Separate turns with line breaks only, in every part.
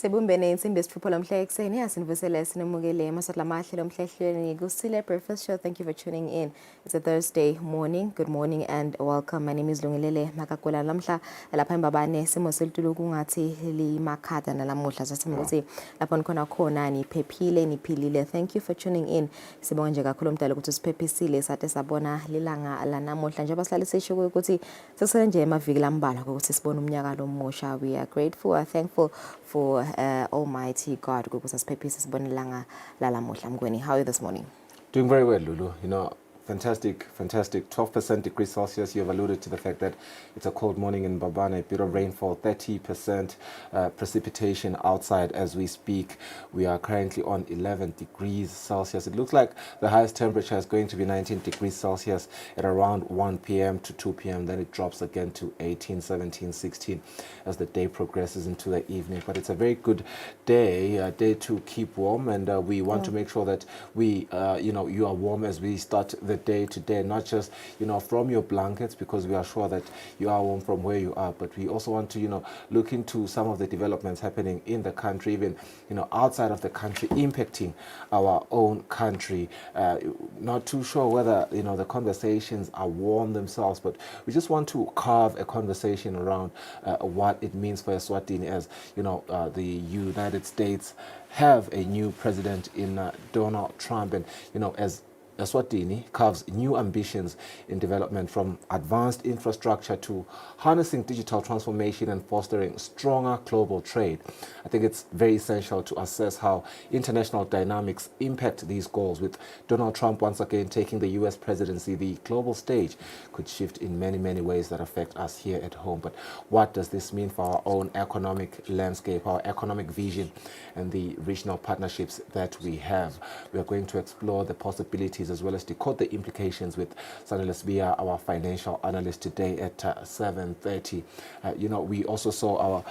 Sebumbene insimbi esithupha lomhla ekuseni asinivusele sinemukele masatla mahle lomhlehlweni Kusile Breakfast Show. Thank you for tuning in. It's a Thursday morning. Good morning and welcome. My name is Lungilele Makakula lamhla lapha embabane simo selitulu kungathi limakhada nalamuhla sathemba ukuthi lapho nikhona khona niphephile niphilile. Thank you for tuning in. Sibonga nje kakhulu umdala ukuthi siphephisile sathe sabona lilanga lanamuhla njengoba sihlale sisho ukuthi sesele nje emaviki lambalwa ukuthi sibone umnyaka lomusha. We are grateful, are thankful for Almighty God. How are you this morning?
Doing very well, Lulu. You know, fantastic. 12% degrees Celsius. You have alluded to the fact that it's a cold morning in Mbabane, a bit of rainfall, 30% precipitation outside as we speak. We are currently on 11 degrees Celsius. It looks like the highest temperature is going to be 19 degrees Celsius at around 1 p.m. to 2 p.m. Then it drops again to 18, 17, 16 as the day progresses into the evening. But it's a very good day, a day to keep warm, and we want to make sure that we, you are warm as we start the day today, not just, from your blankets, because we are sure that you are warm from where you are, but we also want to, look into some of the developments happening in the country, even, outside of the country, impacting our own country. Not too sure whether, the conversations are warm themselves, but we just want to carve a conversation around what it means for Eswatini as, the United States have a new president in Donald Trump, and, as Eswatini carves new ambitions in development, from advanced infrastructure to harnessing digital transformation and fostering stronger global trade. I think it's very essential to assess how international dynamics impact these goals. With Donald Trump once again taking the U.S. presidency, the global stage could shift in many, many ways that affect us here at home. But what does this mean for our own economic landscape, our economic vision, and the regional partnerships that we have? We are going to explore the possibilities as well as decode the implications with Saneless Bia, our financial analyst, today at 7:30. We also saw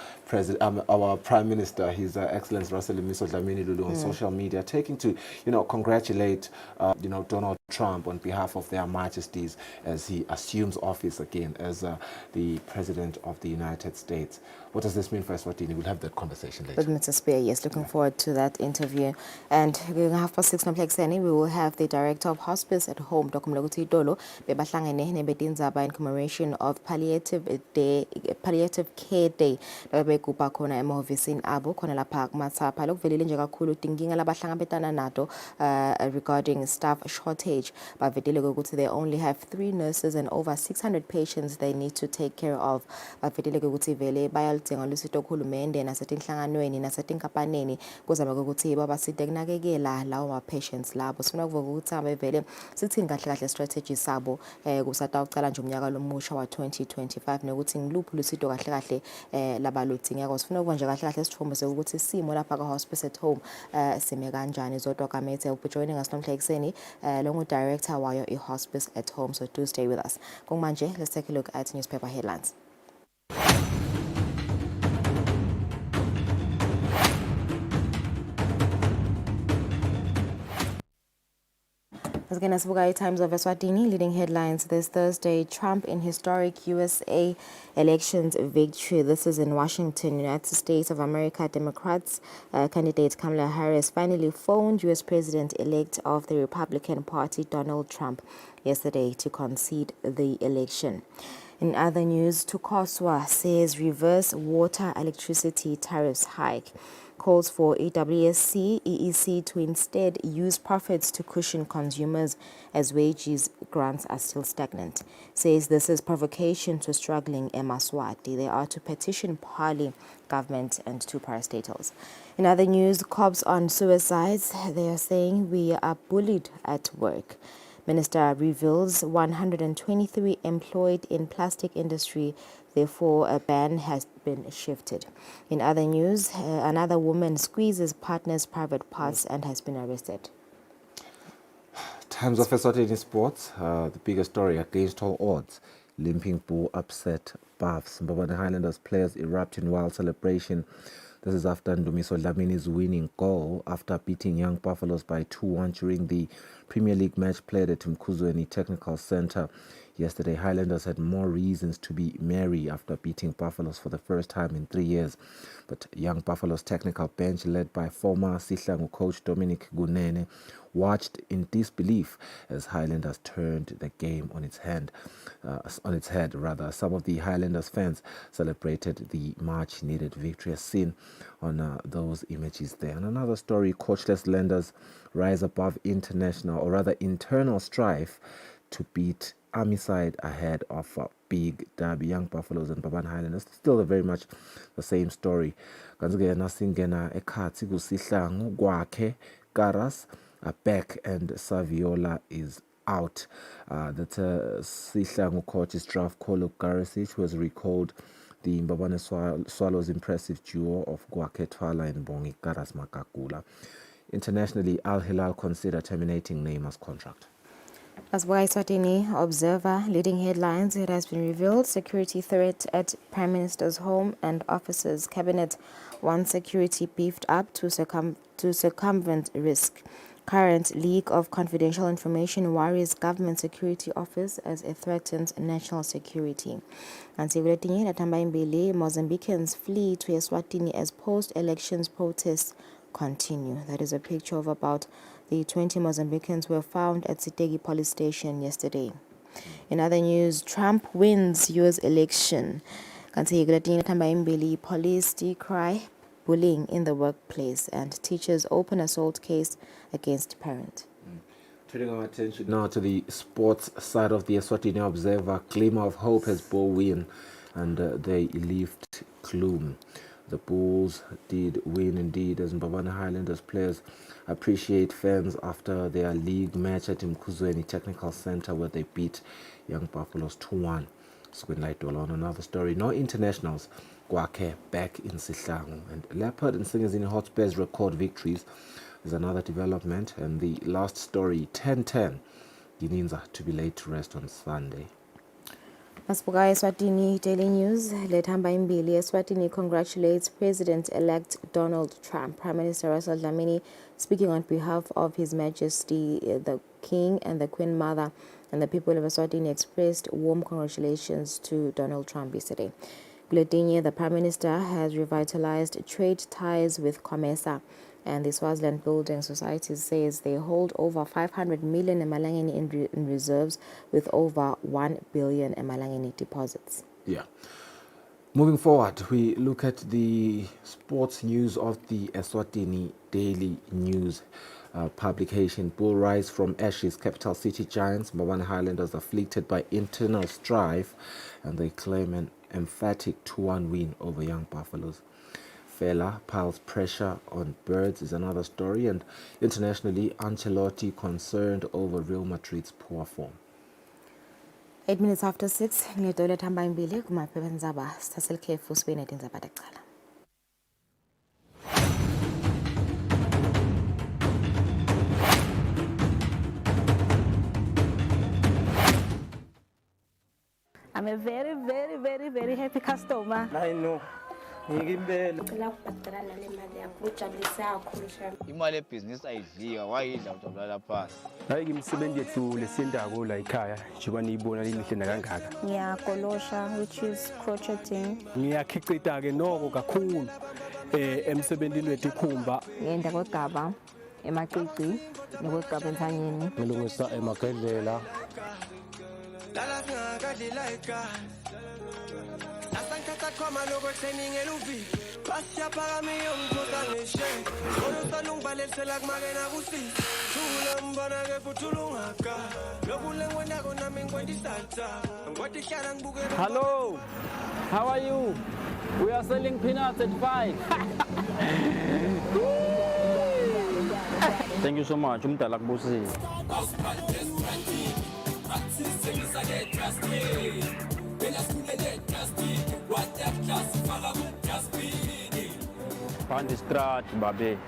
our Prime Minister, His Excellency Russell Miso Dlamini Lulu, on social media, taking to congratulate Donald Trump on behalf of their majesties as he assumes office again as the President of the United States. What does this mean for Eswatini? We'll have that conversation later.
With Mr. Spear, yes, looking forward to that interview. And we're 6:30, we will have the Director of Hospice at Home, Dr. Mlaguti Dolo, in commemoration of Palliative Care Day. Bekupa kona emovicin abo kona la park matsapa lokvelile nje kakhulu tinginga labahlangabetana nato regarding staff shortage. Bavedile ukuthi they only have 3 nurses and over 600 patients they need to take care of. Bavedile ukuthi vele bayalidinga lusito kuhulumende nasetinhlanganweni nasetinkapaneni kuzama ukuthi babaside kunakekela lawo ma patients labo. Sifuna ukuvuka ukuthi vele sithini kahle kahle strategy sabo kusata ucala nje umnyaka lomusha wa 2025 nokuthi ngiluphi lusito kahle kahle labaludingeka. Sifuna ukubona nje kahle kahle sithombise ukuthi simo lapha ka Hospice at Home sime kanjani. Zodwa Kamete will be joining us namhla ekseni along with director wayo Hospice at Home, so do stay with us. Kumanje, let's take a look at newspaper headlines. Again, as we Times of Eswatini, leading headlines this Thursday: Trump in historic USA elections victory. This is in Washington, United States of America. Democrats candidate Kamala Harris finally phoned U.S. President-elect of the Republican Party, Donald Trump, yesterday to concede the election. In other news, Tukoswa says reverse water electricity tariffs hike. Calls for EWSC, EEC to instead use profits to cushion consumers as wages grants are still stagnant. Says this is provocation to struggling Eswatini. They are to petition Parliative, government and 2 parastatals. In other news, cops on suicides. They are saying we are bullied at work. Minister reveals 123 employed in plastic industry. Therefore, a ban has been shifted. In other news, another woman squeezes partner's private parts and has been arrested.
Times of Eswatini Sports, the biggest story: against all odds, Limping Bull upset Buffs. Mbabane Highlanders players erupt in wild celebration. This is after Ndumiso Dlamini's winning goal after beating Young Buffaloes by 2-1 during the Premier League match played at Mkuzweni Technical Center Yesterday, Highlanders had more reasons to be merry after beating Buffaloes for the first time in 3 years. But young Buffaloes technical bench, led by former Sihlangu coach Dominic Gunene, watched in disbelief as Highlanders turned the game on its head. Some of the Highlanders fans celebrated the much-needed victory, as seen on those images there. And another story: coachless lenders rise above internal strife to beat Army side ahead of a big derby. Young Buffaloes and Babane Highlanders, still very much the same story. Kanzi-ke nasingena ekhathi kuSihlangu kwakhe Karas back and Saviola is out. That's Sihlangu coach's draft Kolo Garisic, who has recalled the Mbabane Swallows' impressive duo of Gwake Twala and Bongi Karas Makakula. Internationally, Al Hilal consider terminating Neymar's contract.
As Eswatini Observer leading headlines, it has been revealed security threat at Prime Minister's home and office's cabinet. One security beefed up to circumvent risk. Current leak of confidential information worries government security office as it threatens national security. And Mozambicans flee to Eswatini as post-elections protests continue. That is a picture of about the 20 Mozambicans were found at Sitegi police station yesterday. In other news, Trump wins US election. Police decry bullying in the workplace, and teachers open assault case against parent.
Turning our attention now to the sports side of the Eswatini Observer, glimmer of hope has bore win, and they lift gloom. The Bulls did win indeed, as Mbabane Highlanders players appreciate fans after their league match at Kusile Technical Center, where they beat Young Buffaloes 2-1. On another story, no internationals. Gwake back in Sihlangu, and Leopard and Singers in Hotspurs record victories is another development. And the last story, 10-10, Gininza to be laid to rest on Sunday.
Masbuga Eswatini Daily News. Lethamba Imbili. Eswatini congratulates President-elect Donald Trump. Prime Minister Russell Dlamini, speaking on behalf of His Majesty the King and the Queen Mother and the people of Eswatini, expressed warm congratulations to Donald Trump yesterday. Guletinye, the Prime Minister, has revitalized trade ties with COMESA, and the Swaziland Building Society says they hold over 500 million emalangeni in reserves, with over 1 billion emalangeni deposits.
Yeah. Moving forward, we look at the sports news of the Eswatini Daily News publication. Bull rise from ashes, Capital City Giants. Mbabane Highlanders afflicted by internal strife, and they claim an emphatic 2-1 win over Young Buffaloes. Fela piles pressure on Birds is another story, and internationally, Ancelotti concerned over Real Madrid's poor form.
8 minutes after 6, ngiyadole thamba imbili kumaphepha ndzaba sithathele ikhefu sibe netindzaba tekucala.
I'm a very, very, very, very happy customer.
I know.
Imali yebhizinisi ayidliwa wayidla ujabulala phansi.
Hayi ngimsebenzi yethu lesendako la ekhaya njengoba niyibona limihle nakangaka.
Ngiyagolosha, which is crocheting.
Ngiyakhicita ke noko kakhulu emsebenzini wethu ikhumba.
Ngiyenda kwegaba emaqiqi nokwegaba entsanyeni.
Ngilungisa emagedlela. Hello, how are you? We are selling peanuts at 5. Thank you so much. Umdala kubusi. Find the strat, babe.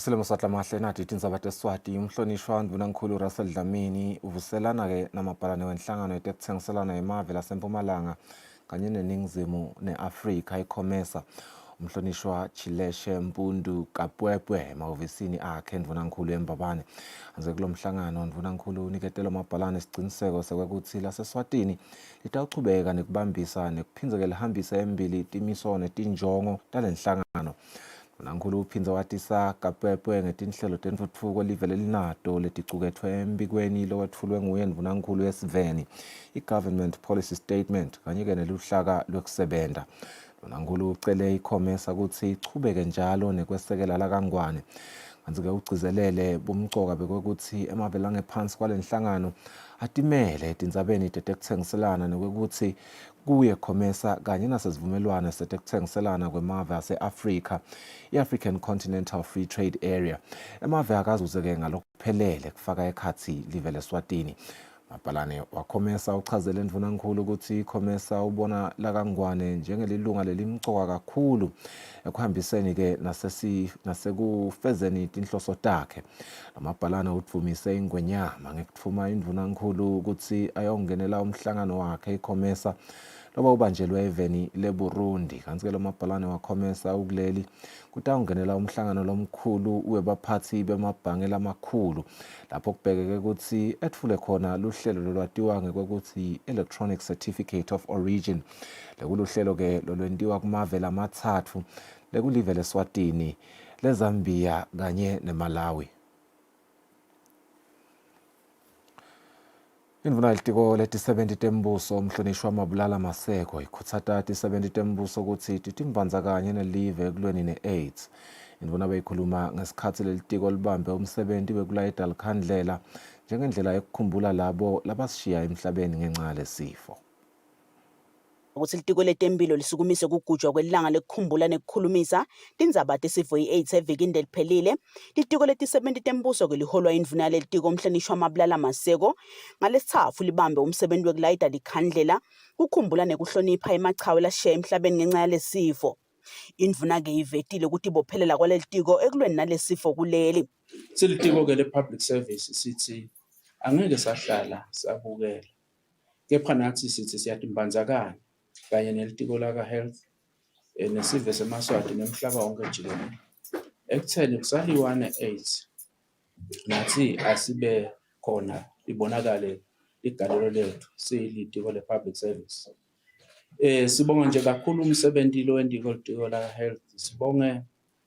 Kusile msatla mahle nathi tindzaba teSwati umhlonishwa ndvunankhulu Russell Dlamini uvuselana-ke namabhalane wenhlangano yetekuthengiselana yemave laseMpumalanga kanye neNingizimu ne-Afrika iCOMESA. Umhlonishwa Chileshe Mpundu Kapwepwe emahhovisini akhe ndvunankhulu eMbabane. Anze kulo mhlangano ndvunankhulu uniketela amabhalane isiciniseko sekwekuthi laseSwatini litawuchubeka nekubambisa nekuphindze-ke lihambise embili timiso netinjongo talenhlangano. Ndvunankhulu uphindze watisa Kapwepwe ngetinhlelo tentfutfuko live lelinato leticuketfwe embikweni lowetfulwe nguye ndvunankhulu yesiveni i-Government Policy Statement kanye-ke neluhlaka lwekusebenta. Ndvunankhulu ucele iCOMESA kutsi ichubeke njalo nekwesekela lakangwane. Kanti-ke ugcizelele bumcoka bekwekuthi emave langephansi kwalenhlangano atimele etindzabeni tetekuthengiselana nekwekuthi kuye COMESA kanye nasesivumelwano setekuthengiselana kwemave ase-Afrika, i-African Continental Free Trade Area. Emave akazuze-ke ngalokuphelele kufaka ekhatsi live leSwatini. Mabhalane wa COMESA uchazele ndvunankhulu ukuthi COMESA ubona lakangwane njengelilunga lelimcoka kakhulu ekuhambiseni-ke nasekufezeni tinhloso takhe. Amabhalane udvumise ingwenyama ngekutfuma indvunankhulu ukuthi ayongenela umhlangano wakhe iCOMESA loba ubanjelwe eveni leBurundi. Kanti-ke lo mabhalane wa COMESA ukuleli kutawungenela umhlangano lomkhulu webaphathi bemabhange lamakhulu lapho kubhekeke ukuthi etfule khona luhlelo lolwatiwa ngekwekuthi Electronic Certificate of Origin. Lekuluhlelo-ke lolwentiwa kumave lamathathu lekulive leSwatini, leZambia kanye neMalawi. Indvuna yelitiko leti-70 tembuso umhlonishwa Mabulala Maseko ikhutsata ti-70 tembuso kutsi titimbandzakanye nelive ekulweni ne-AIDS. Indvuna beyikhuluma ngesikhatsi lelitiko libambe umsebenti wekulayita likhandlela njengendlela yekukhumbula labo labasishiya emhlabeni ngenxa yalesifo.
Ukuthi litiko letemphilo lisukumise kugujwa kwelanga lekukhumbula nekukhulumisa tindzaba tesifo i-AIDS evikini leliphelile. Litiko leti-70 tembuso-ke liholwa indvuna yalelitiko umhlonishwa Mabulala Maseko ngalesitsatfu libambe umsebenti wekulayita likhandlela kukhumbula nekuhlonipha emachawe lashiya emhlabeni ngenxa yalesifo. Indvuna-ke ivetile ukuthi ibophelela kwalelitiko ekulweni nalesifo kuleli.
Silitiko-ke le-public service sithi angeke sahlala sabukela, kepha nathi sithi siyatimbandzakanya kanye nelitiko laka-health nesive semaswati nemhlaba wonke jikelele ekutheni kusaliwa ne-AIDS nathi asibe khona libonakale igalelo lethu siyilitiko le-public service. Sibonga nje kakhulu umsebenzi lo wendiko litiko laka-health, sibonge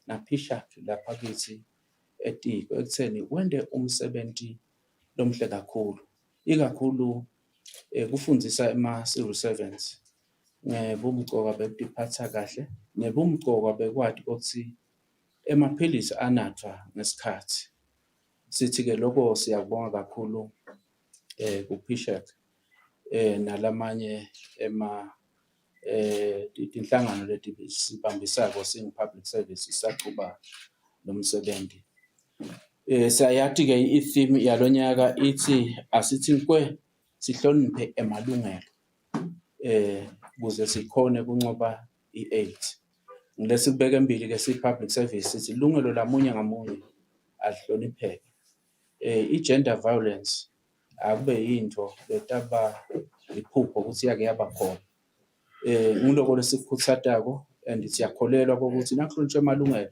naPhishak lapha kithi etiko ekutheni wende umsebenzi lomhle kakhulu, ikakhulu kufundisa ema-civil servants bumcoka bekutiphatha kahle nebumcoka bekwati ukuthi emaphilisi anathwa ngesikhathi. Sithi-ke lokho siyakubonga kakhulu kuPhishak nalamanye tinhlangano leti sibambisako singu-public service saqhuba nomsebenzi. Sayati-ke i-theme yalonyaka ithi asithi nkwe sihloniphe emalungelo ukuze sikhone kunqoba i-AIDS. Ngilesi kubeka embili-ke si-public service sithi ilungelo lamunye ngamunye alihlonipheke. I-gender violence akube yinto letaba iphupho ukuthi yake yaba khona. Ngiloko lesikhutsatako and siyakholelwa ukuthi nakuhlonishwe amalungelo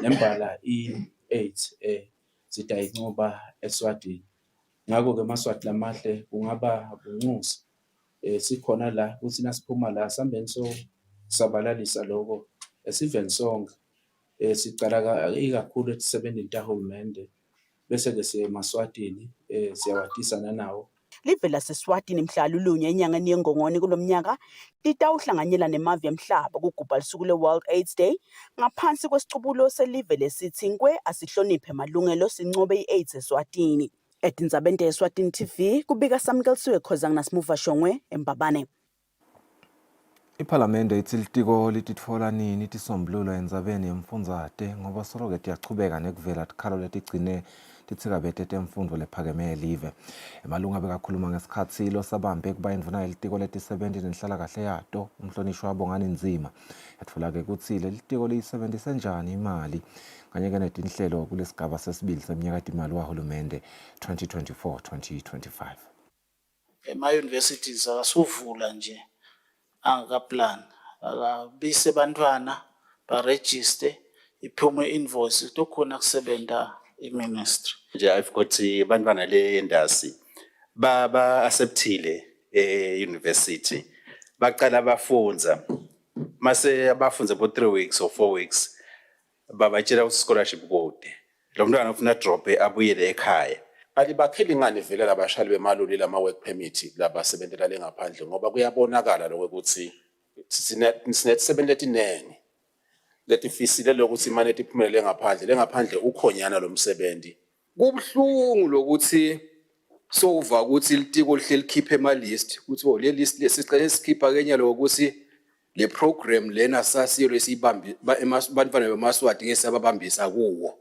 nembala i-AIDS sitayincoba eSwatini. Ngakho-ke amaswati lamahle kungaba buncusa sikhona la ukuthi nasiphuma la sambeni sokusabalalisa lokho esiveni sonke sicala ikakhulu etisebentini tahulumende bese-ke siye emaswatini siyawatisa nanawo.
Live laseSwatini mhla lulunya enyangeni yeNgongoni kulomnyaka litawuhlanganyela nemave emhlaba kugubha lusuku le-World AIDS Day ngaphansi kwesicubulo selive lesithi nkwe asihloniphe malungelo sincobe i-AIDS eSwatini. Etindzabeni te-Eswatini TV kubika Samkelsiwe Khozang naSmuva Shongwe eMbabane.
Iphalamende ithi litiko lititfola nini tisombululo endzabeni yemfundzate ngoba soloke tiyachubeka nekuvela tikhalo letigcine titsikabete temfundvo lephakeme live. Emalunga bekakhuluma ngesikhatsi lo sabambe kuba indvuna yelitiko letisebenti nenhlalakahle yato umhlonishwa Bongani Nzima yatfola-ke kutsi lelitiko liyisebentise njani imali kanye-ke netinhlelo kulesigaba sesibili semnyakatimali wahulumende 2024-2025.
Ema-universities akasuvula nje angakaplan akabise bantwana barejiste iphume invoice tokhona kusebenta iministry
nje ayifikothi bantwana le industry ba acceptile university baqala bafunza mase abafunza for 3 weeks or 4 weeks babatshela ukuthi scholarship code lo mntwana ufuna drop abuyele ekhaya
alibakheli ngane vele labashali bemaloli lama work permit labasebentela lengaphandle ngoba kuyabonakala lokho ukuthi sinesebenti letinengi letifisile lokuthi imane iphumelele ngaphandle ukhonyana lo msebenzi
kubhlungu lokuthi sova ukuthi litiko lihleli likhiphe ema list ukuthi le list lesicela esikhipha kenye lokuthi le program lena sasiyo lesibambi bantwana bemaswati ngesababambisa kuwo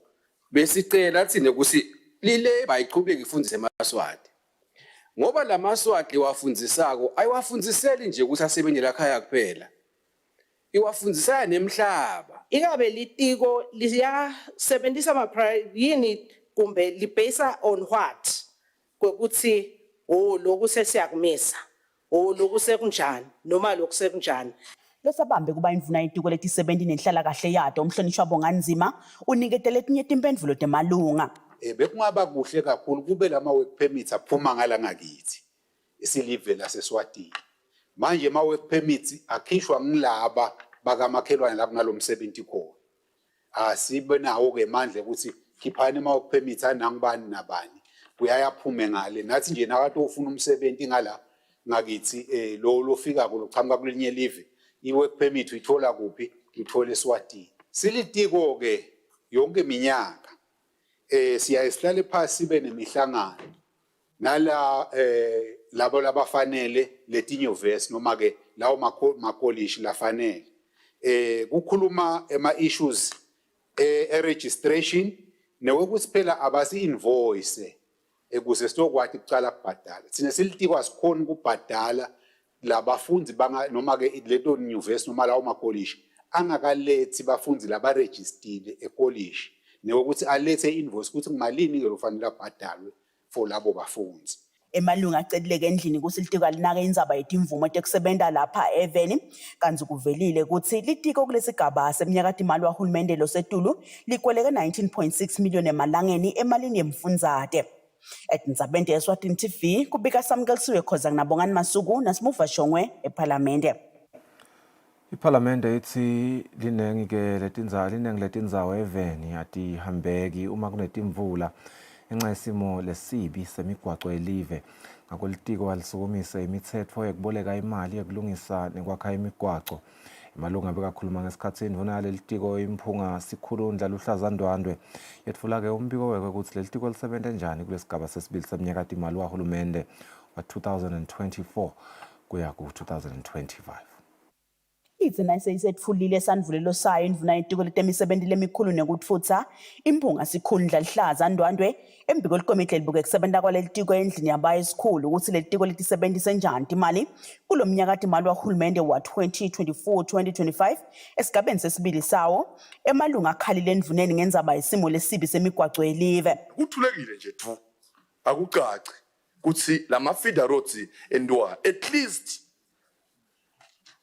besicela thina ukuthi lile bayiqhubeke ifundise emaswati ngoba lamaswati wafundzisako ayiwafundziseli nje ukuthi asebenze la khaya kuphela iwafundisa nemhlaba
ingabe litiko liyasebenzisa yini kumbe libasa on what kokuthi lokhu sesiyakumisa lokhu sekunjani noma lokhu sekunjani.
Losabambe kuba imvuna yetiko letisebenti nenhlalakahle yato umhlonishwa Bongani Nzima uniketele etinye timphendvulo temalunga.
Bekungaba kuhle kakhulu kube lama work permits aphuma ngala ngakithi isilive laseSwatini manje ama work permits akhishwa ngilaba bakamakhelwane lapho ngalomsebenzi khona asibe nawo ke manje ukuthi khiphani ama work permits anangibani nabani kuyayaphume ngale nathi nje nakathi ufuna umsebenzi ngala ngakithi lo fika kulochamuka kulinye live I work permit uyithola kuphi uthola eSwatini silitiko ke yonke iminyaka siyasihlale phansi benemihlangano nala labo labafanele letinyuvesi noma ke lawo makolleji lafanele kukhuluma ema issues registration newokuthi phela abasi invoice ukuze sitokwathi kucala kubhadala sine silitiko asikhona ukubhadala labafundi banga noma ke leto university noma lawo makolleji angakalethi bafundi laba registered ecollege newokuthi alethe invoice ukuthi kumalini ke lofanele abhadalwe for labo bafundi.
Emalunga acelileke endlini ukuthi litiko alinaka indzaba yetimvumo tekusebenta lapha eveni kanti kuvelile ukuthi litiko kulesigaba semnyakatimali wahulumende losetulu likweleke 19.6 million emalangeni emalini yemfundzate. Etindzabeni Eswatini TV kubika Samkelisiwe Khoza nabongani Masuku nasimuva Shongwe eParliamente.
Iparlamente ithi linenge letindzawo eveni atihambeki uma kunetimvula ngenxa yesimo lesibi semigwaco yelive ngakho litiko alisukumise imithetho yekuboleka imali yekulungisa nekwakha imigwaco. Emalunga bekakhuluma ngesikhatsi indvuna yalelitiko imphunga Sikhulundla Luhlazandwandwe yetfula-ke umbiko wekwe ukuthi lelitiko lisebente njani kulesigaba sesibili semnyakatimali wahulumende wa 2024 kuya ku-2025.
Ithi nayisetfulile sandvulelo sayo indvuna yetiko letemisebenti lemikhulu nekutfutsa imphunga Sikhulundla Luhlazandwandwe embiko likomiti elibuke kusebenta kwalelitiko endlini yabaye esikhulu ukuthi lelitiko litisebentise njani timali kulo mnyakatimali wahulumende wa 2024-2025 esigabeni sesibili sawo emalunga akhalile endvuneni ngendzaba yesimo lesibi semigwaco yelive.
Kuthulekile nje tu akucaci ukuthi lama feeder roads endwa at least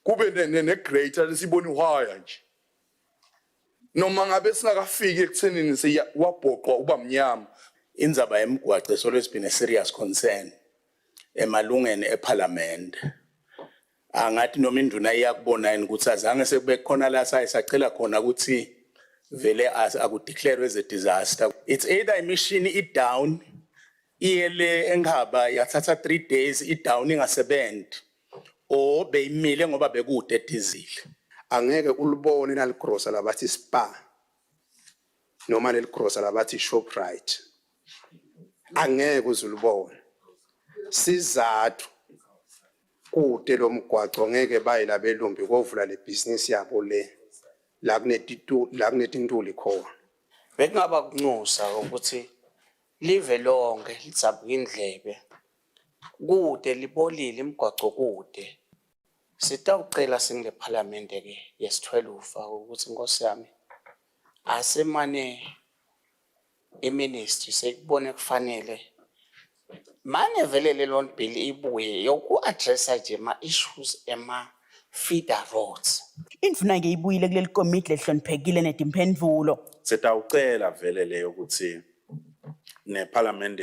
kube ne-greater lesiboni uhaya nje noma ngabe singakafiki ekuthenini siyawabhoqwa uba mnyama.
Indzaba yemigwaco has always been a serious concern emalungeni eParliament. Angathi noma induna iyakubona yini ukuthi azange sekube khona la sayisacela khona ukuthi vele akudeclare as a disaster. It's either imishini down iyele enghaba yathatha 3 days down ingasebenzi o beyimile ngoba bekude dizile.
Angeke ulibone nalikrosa labathi Spa noma nelikrosa labathi Shoprite angeke uzulibone sizathu kude lo mgwaco ngeke bayila belumbi kovula le business yabo le la kunetintuli khona.
Bekungaba kunxusa ukuthi
live lonke litsabuka indlebe kude libolile imigwaco kude sitawucela singile parliament ke yesi-12 ukuthi Nkosi yami asemane iministry sekubone kufanele mane vele lelo bill ibuye yoku-addressa nje ama-issues ema-feeder roads.
Indvuna ke ibuyile kuleli komiti lehloniphekile netimphendvulo.
Sitawucela vele leyo ukuthi neParliament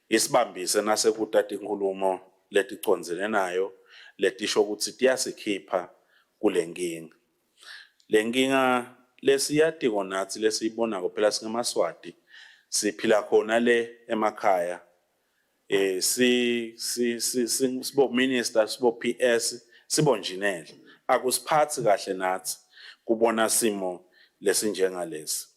isibambise nasekutata inkulumo leticondzene nayo letisho ukuthi tiyasikhipha kulenkinga. Lenkinga lesiyati konathi lesiyibonako phela singemaswati siphila khona le emakhaya sibo minister sibo PS sibo engineer akusiphathi kahle nathi kubona simo lesinjengalesi.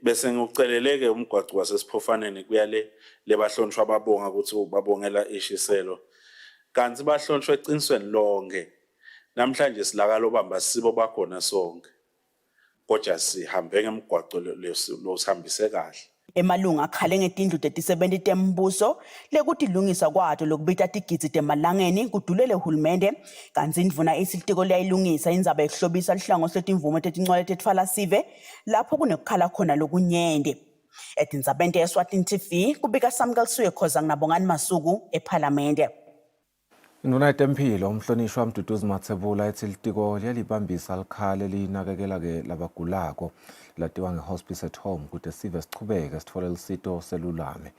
Bese ngikuceleleke umgwaco wasesiphofaneni kuyale lebahlonishwa babonga ukuthi babongela ishiselo kanti bahlonishwe eqinisweni lonke namhlanje silakalo bamba sibo bakhona sonke kodwa sihambe ngemgwaco losihambise kahle.
Emalunga akhale ngetindlu 37 tembuso lekuti lungisa kwato lokubita tigidzi temalangeni kudulele uhulumende kanti indvuna isilitiko liyayilungisa indzaba yokuhlobisa lihlango setimvumo tetincwele tetfalasive lapho kunekukhala khona lokunyende. Etindzabeni Eswatini TV kubika Samkelsuye Khoza nginabongani Masuku eParliament.
Induna yetempilo umhlonishwa Mduduzi Mathebula ethi litiko liyalibambisa likhale linakekela ke labagulako latiwa ngehospice at home kude sive sichubeke sithole lisito selulame.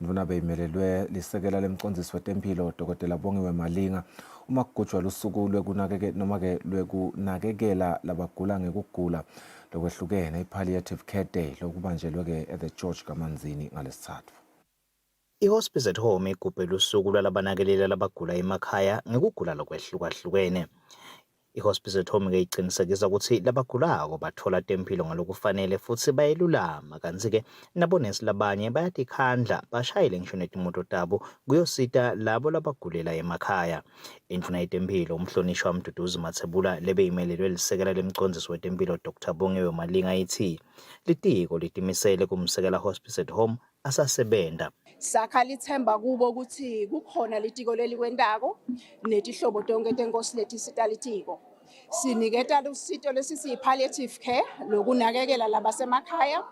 Induna beyimelelwe lisekela lemcondzisi wetempilo Dr. Bongiwe Malinga uma kugujwa lusuku lwekunakekela labagula ngekugula lokwehlukene i-Palliative Care Day lokubanjelwe ke at the George Kamanzini ngalesithathu.
I-Hospice at Home igubhe lusuku lwalabanakelela labagula emakhaya ngekugula lokwehlukahlukene. I-Hospice at Home ke iqinisekisa ukuthi labagulako bathola tempilo ngalokufanele futhi bayelulama kanti ke nabonesi labanye bayatikhandla bashayele ngisho netimoto tabo kuyosita labo labagulela emakhaya. Induna yetempilo umhlonishwa Mduduzi Mathebula lebeyimelelwe lisekela lemcondzisi wetempilo Dr. Bongiwe Malinga ithi litiko litimisele kumsekela Hospice at Home asasebenta.
Sakhala ithemba kubo ukuthi kukhona litiko lelikwentako netihlobo tonke tenkosi letisita litiko. Siniketa lusito lesisi palliative care lokunakekela labasemakhaya.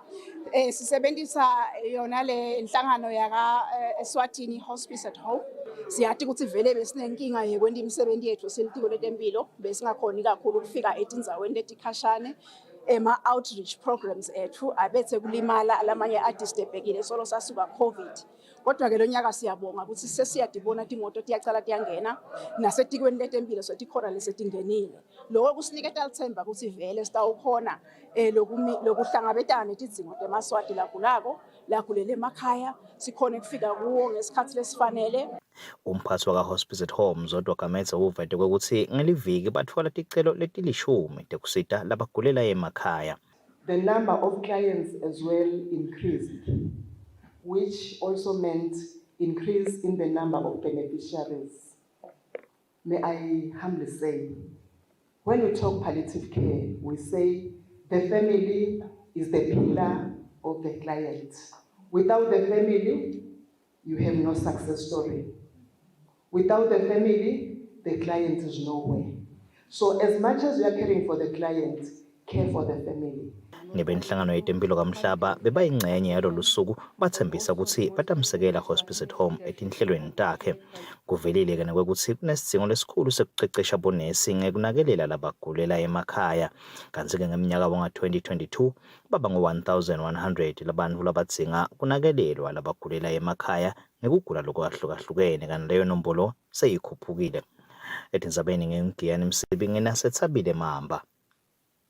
Sisebenzisa yona le inhlangano yaka Eswatini Hospice at Home. Siyathi ukuthi vele besinenkinga yekwenta imisebenzi yethu selitiko letempilo besingakhoni kakhulu ukufika etindzaweni letikhashane. Outreach programs ethu abethe kulimala lamanye adisturbekile solo sasuka COVID. Kodwa ke lonyaka siyabonga ukuthi sesiyadibona timoto tiyacala tiyangena nasetikweni letempilo setikhona lesetingenile. Lokho kusiniketa lithemba ukuthi vele sitawukhona lokuhlangabetana netidzingo temaswati lagulako lagulela emakhaya sikhona kufika kuwo ngesikhathi lesifanele.
Umphathi waka-Hospice at Home Zodwa Gamethe uvete kwekuthi ngeliviki batfola ticelo letilishumi tekusita labagulela emakhaya.
The number of clients as well increased, which also meant increase in the number of beneficiaries. May I humbly say, when we talk palliative care, we say the family is the pillar of the client. Without the family, you have no success story. Without the family, the client is nowhere. So as much as you are caring for the client, care for the family.
Ngebenhlangano yetempilo kamhlaba bebayingcenye yalolu suku bathembisa ukuthi batamsekela Hospice at Home etinhlelweni takhe. Kuvelile ke nakwekuthi kunesidzingo lesikhulu sekuqeqesha bonesi ngekunakelela labagulela emakhaya. Kanti ke ngeminyaka wanga-2022 baba ngo-1100 labantu labadzinga kunakelelwa labagulela emakhaya ngekugula lokwahlukahlukene kanti leyo nombolo seyikhuphukile. Etindzabeni ngengiyani Msibi nginasetsabile Mamba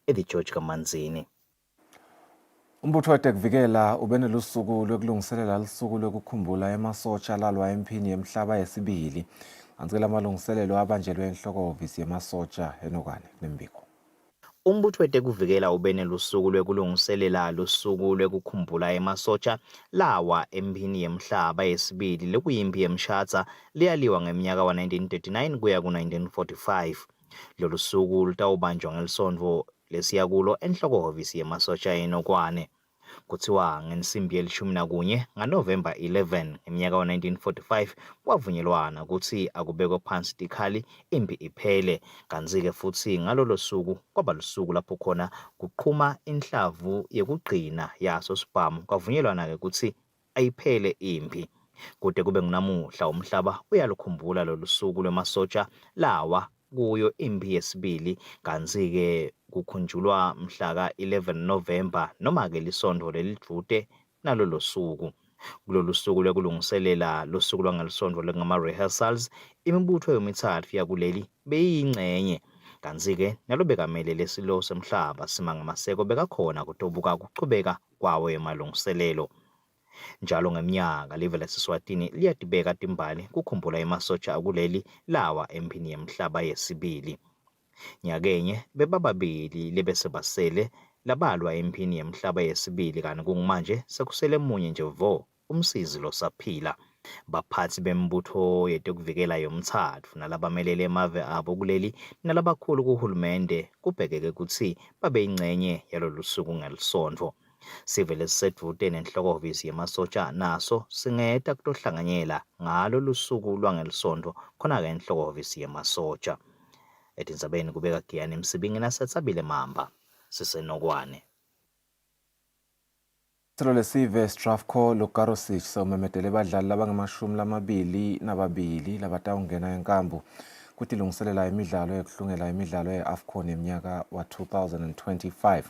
ethi George Kamanzini.
Umbutho weTekuvikela ubenelusuku lwekulungiselela lusuku lwekukhumbula emasotsha lalwa empini yemhlaba yesibili. Kanti lamalungiselelo abanjelwe enhloko ofisi yemasotsha enokwane nembiko.
Umbutho weTekuvikela ubenelusuku lwekulungiselela lusuku lwekukhumbula emasotsha lawa empini yemhlaba yesibili lekuyimpi yemshadza liyaliwa ngeminyaka wa-1939 kuya ku-1945. Lolu suku lutawubanjwa ngelisondvo lesiyakulo enhloko ofisi yemasotsha enokwane. Kuthiwa ngensimbi ye-11 ngaNovember 11 ngeminyaka wa-1945 kwavunyelwana ukuthi akubekwe phansi tikhali impi iphele, kanzi-ke futhi ngalolo suku kwaba lusuku lapho khona kuqhuma inhlavu yekugcina yaso sibhamu kwavunyelwana-ke ukuthi ayiphele impi. Kude kube ngunamuhla umhlaba uyalukhumbula lolu suku lwemasosha lawa kuyo impi yesibili, kanzi-ke kukhunjulwa mhla ka-11 November noma-ke lisondo lelijude nalolo suku. Kulolu suku lwekulungiselela losuku lwangalisondo lengama-rehearsals, imibutho yomithathu yakuleli beyiyingxenye, kanzi-ke nalo bekamele lesilo semhlaba Simanga Maseko bekakhona kutobuka kuchubeka kwawo emalungiselelo. Njalo ngeminyaka live laseSwatini liyatibeka timbali kukhumbula imasosha akuleli lawa empini yemhlaba yesibili. Nyakenye bebababili lebese basele labalwa empini yemhlaba yesibili, kanti kungumanje sekusele munye nje vo umsizi losaphila. Baphathi bembutho yetekuvikela yomthathu nalabamelele emave abo kuleli nalabakhulu kuhulumende kubhekeke ukuthi babe yingxenye yalolu suku ngelisondvo. Sivele sisedvute nenhlokovisi yemasosha naso singeta kutohlanganyela ngalo lusuku lwangelisondvo khona-ke inhlokovisi yemasosha. Etindzabeni kubeka Giyani Msibingi naSetsabile Mamba, sisenokwane.
Silo lesive Strafco Lukarosic sewumemetele badlali labangama-22 labatawungena enkambu kuthi lungiselela imidlalo yekuhlungela imidlalo ye-AFCON eminyaka wa-2025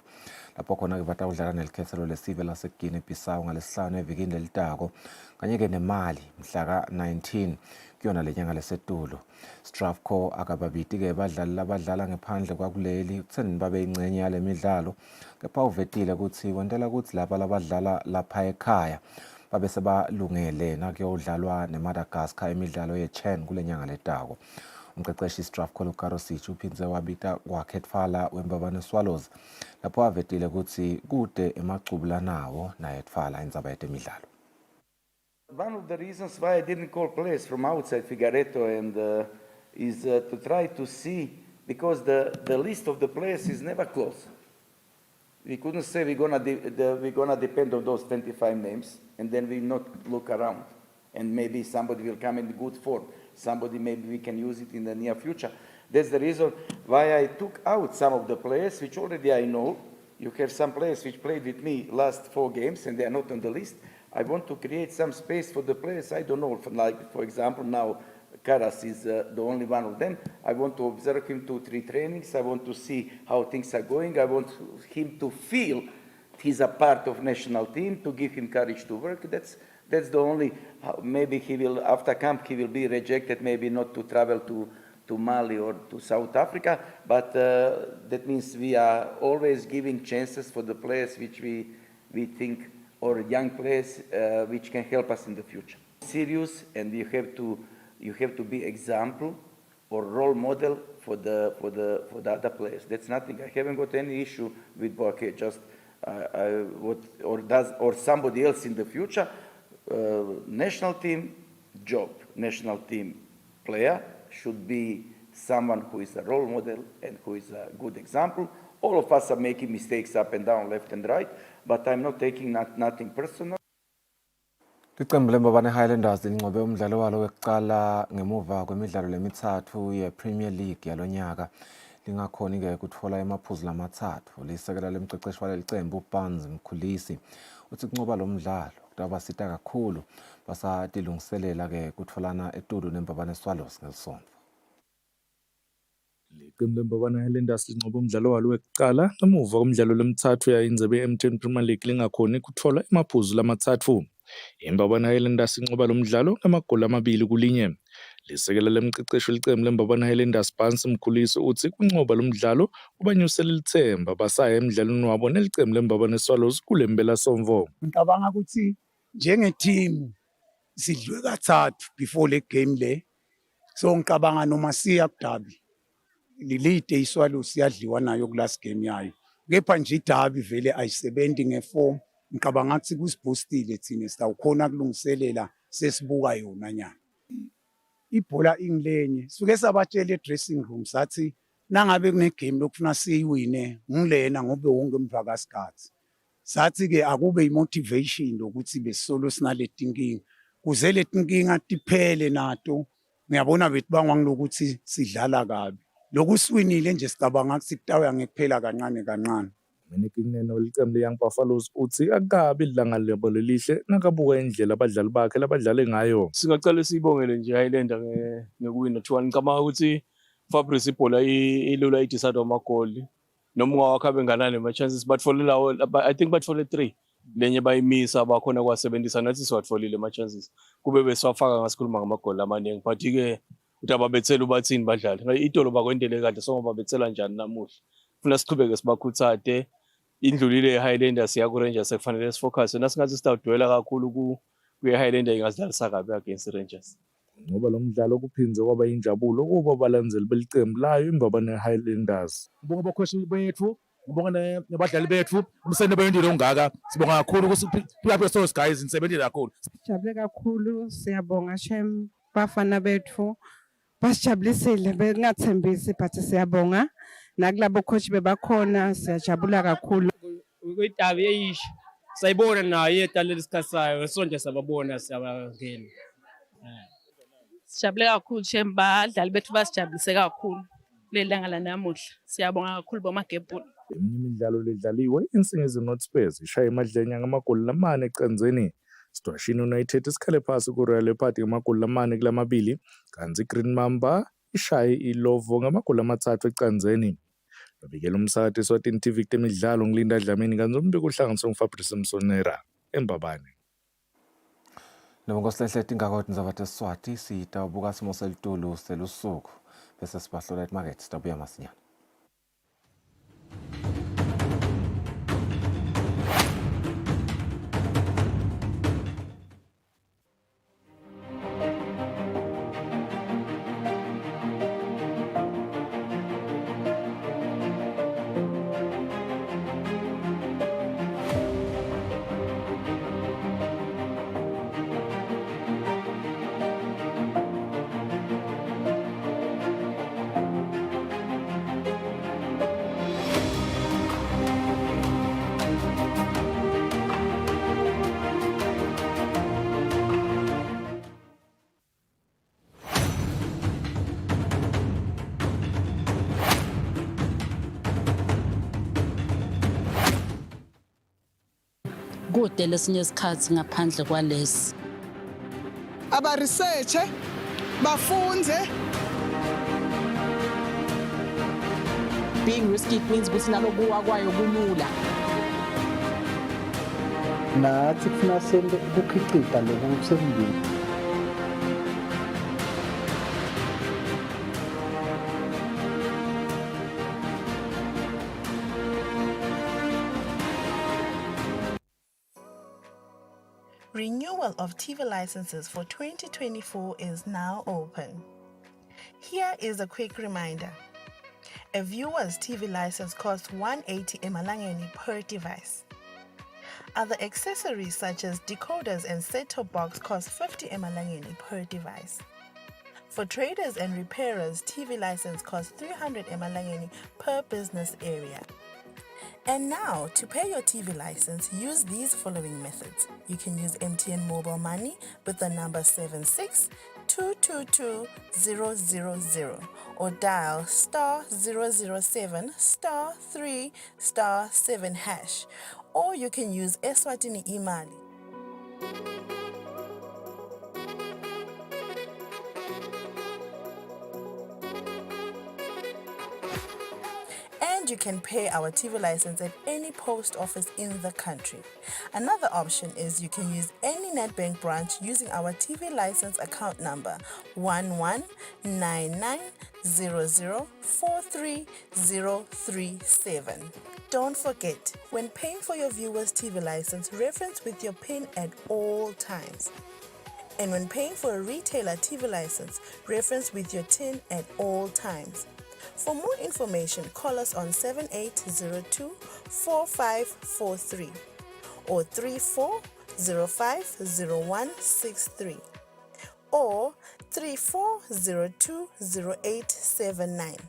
lapho khona-ke batawudlala nelikhethelo lesive laseGuinea Bissau ngalesihlanu evikini lelitako kanye-ke nemali mhla ka-19 kuyona lenyanga lesetulu. Strafco akababiti-ke badlali labadlala ngaphandle kwakuleli kutsenini babe yingxenye yale midlalo, kepha uvetile ukuthi wentela ukuthi laba labadlala lapha ekhaya babe sebalungele nakuyodlalwa neMadagascar imidlalo ye-CHAN kule nyanga letako. Umqeqeshi Strafco Lukarosic uphindze wabita kwakhe Tfala weMbabane Swallows lapho avetile ukuthi kude emacubula nawo naye Tfala indzaba yetemidlalo.
One of the reasons why I didn't call players from outside Figaretto is to try to see, because the list of the players is never close. We couldn't say we're gonna depend on those 25 names and then we not look around and maybe somebody will come in good form. Somebody maybe we can use it in the near future. That's the reason why I took out some of the players which already I know. You have some players which played with me last 4 games and they are not on the list. I want to create some space for the players I don't know. Like, for example, now Karas is the only one of them. I want to observe him 2-3 trainings. I want to see how things are going. I want him to feel he's a part of national team, to give him courage to work. That's the only, maybe he will, after camp, he will be rejected, maybe not to travel to Mali or to South Africa, but that means we are always giving chances for the players which we think, or young players which can help us in the future. Serious, and you have to be example or role model for the other players. That's nothing. I haven't got any issue with Boake. Just or somebody else in the future. National team job, national team player should be someone who is a role model and who is a good example. All of us are making mistakes up and down, left and right, but I'm not taking nothing personal.
Iqembu leMbabane Highlanders linqobe umdlalo walo wekuqala ngemuva kwemidlalo lemithathu ye-Premier League yalonyaka lingakhoni-ke kutfola emaphuzu lamathathu. Lisekela lemqeqeshi waleli qembu uBarnes Mkhulisi uthi kunqoba lo mdlalo kutawabasita kakhulu basatilungiselela-ke kutfolana etudu neMbabane Swallows ngelisonto.
Iqembu leMbabane Highlanders linqobe umdlalo walo wekuqala ngemuva komdlalo lemithathu yayindzebe ye-M10 Premier League lingakhoni kutfola emaphuzu lamathathu. iMbabane Highlanders inqoba lo mdlalo ngamagoli 2-1. Lisekela lemqeqeshi welicembu leMbabane Highlanders Barnes Mkhulisi uthi kunqoba lo mdlalo kubanyusela ilithemba basaya emidlalweni wabo nelicembu leMbabane Swallows kule mpelasonto.
Ngicabanga ukuthi njenge-team sidlwe kathathu before le game le, so ngicabanga noma siya kudabi lilide iSwallows siyadliwa nayo kulast game yayo, kepha nje idabi vele ayisebenzi ngeform. Ngicabanga ukuthi kusibhoostile thina sitawukhona kulungiselela sesibuka yona nyana. Ibhola ingilenye suke sabatshela e-dressing room sathi nangabe kune game lokufuna siyiwine ngilena ngobe wonke umvakasikhathi. sathi ke akube imotivation ukuthi besolo sinaleti inkinga kuze leti inkinga tiphele nato ngiyabona bethi bangwangilokuthi sidlala kabi lokhu siwinile nje sicabanga ukuthi kutawe ngekuphela kancane kancane.
Umenekinene welicembu le-Young Buffaloes uthi akabi idlanga labo lelihle nakabuka indlela abadlali bakhe labadlale ngayo.
Singacela siyibongele nje Highlander ngekuwina 2-1 kama ukuthi Fabrice ibhola ilula idecide amagoli noma ungawakha benganani ama-chances batfolile I think batfole 3 lenye bayimisa abakhona kwasebenzisa nathi siwatfolile ama-chances kube besiwafaka ngasikhuluma ngamagoli amaningi but-ke ukuthi ababethele ubathini badlale itolo bakwendele kahle so babethela njani namuhla funa siqhubeke sibakhuthade indlulile eHighlander siya ku-Rangers sekufanele sifocus nasingathi sitawudwela kakhulu kuye-Highlander ingazidlalisa kabi against i-Rangers.
Ngoba lo mdlalo kuphinze kwaba injabulo kuba abalandeli belicembu layo imbabane Highlanders.
Ngibonga abakhoshi bethu, ngibonga nabadlali bethu, umsebenzi bayendile ongaka. Sibonga kakhulu ukuthi phila so guys nisebenzile kakhulu.
Sijabule kakhulu siyabonga Shem bafana bethu. Basijabulisile bengathembisi but siyabonga. Nakulabo coach bebakhona siyajabula kakhulu.
Kuyitabi eyisho. Sayibona nayo etaleli sikhasayo sonke sababona siyabangena.
Sijabule kakhulu Shem badlali bethu basijabulise kakhulu lelanga lanamuhla siyabonga kakhulu bomagebhula.
Eminye imidlalo ledlaliwe insingezi North Spurs ishaya emadlenya ngamagoli lamane ecanzeni. Stwashini United isikhale phasi ku-Royal Party ngamagoli lamane kulamabili kanti Green Mamba ishaye iLovo ngamagoli amathathu ecanzeni. Nobikela umsakathi Eswatini TV temidlalo ngilinda Dlamini kanti umbiko uhlanganiswe nguFabrice Msonera eMbabane.
Nobongosilehle ingakho nizaba Eswati sitawubuka simo selitulu selusuku bese sibahlola emarket sitabuya masinyane.
Kude lesinye isikhathi ngaphandle kwalesi
aba research bafunze.
Being risky means ukuthi nalokuwa kwayo kulula.
Nathi kufuna sente ukukhicita lokhu kusendlini.
Renewal of TV licenses for 2024 is now open. Here is a quick reminder. A viewer's TV license costs 180 emalangeni per device. Other accessories such as decoders and set-top box cost 50 emalangeni per device. For traders and repairers, TV license costs 300 emalangeni per business area. And now, to pay your TV license, use these following methods. You can use MTN Mobile Money with the number 76222000 or dial *007 *3 *7#. Or you can use Eswatini Imali. And you can pay our TV license at any post office in the country. Another option is you can use any NetBank branch using our TV license account number 119900430037. Don't forget, when paying for your viewer's TV license, reference with your PIN at all times. And when paying for a retailer TV license, reference with your TIN at all times. For more information, call us on 7802-4543 or 34050163 or 34020879.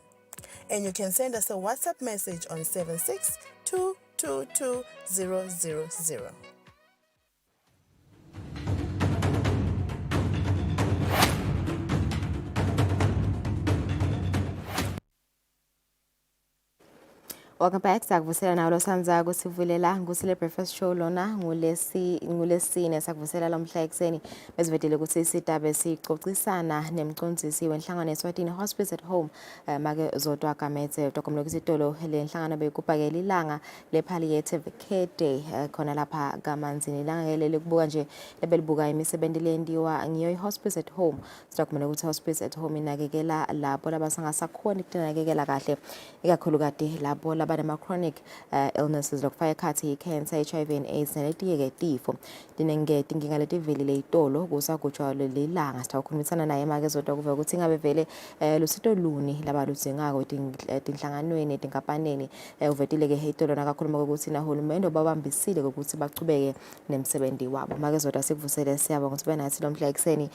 And you can send us a WhatsApp message on 762 22000.
Welcome back. Sakuvusela nawo losanza kusivulela ngusile breakfast show lona ngulesine sakuvusela lomhla ekseni besivedele ukuthi isidaba sicocisana nemcondzisi wenhlangano Eswatini Hospice at Home make zodwa kametse dokomlo isitolo lenhlangano bekupakela ilanga le Palliative Care Day khona lapha kamanzini ilanga leli kubuka nje lebelibuka imisebenzi lendiwa ngiyo iHospice at Home sidokumela ukuthi Hospice at Home inakekela labo labasangasakhona ukunakekela kahle ikakhulukati labo ama-chronic illnesses lokufaka ekhathi i-cancer, HIV and AIDS naletiye-ke tifo tinenkinga letivelile itolo kusagujwa leli langa sitawukhulumisana naye make zodwa kuva ukuthi ingabe vele lusito luni labaludzingako tinhlanganweni etinkampanini uvetileke itolo nakakhuluma ukuthi nahulumende babambisile ukuthi bachubeke nemsebenzi wabo make zodwa sikuvusele siyabonga ukuthi benathi lomhla ekseni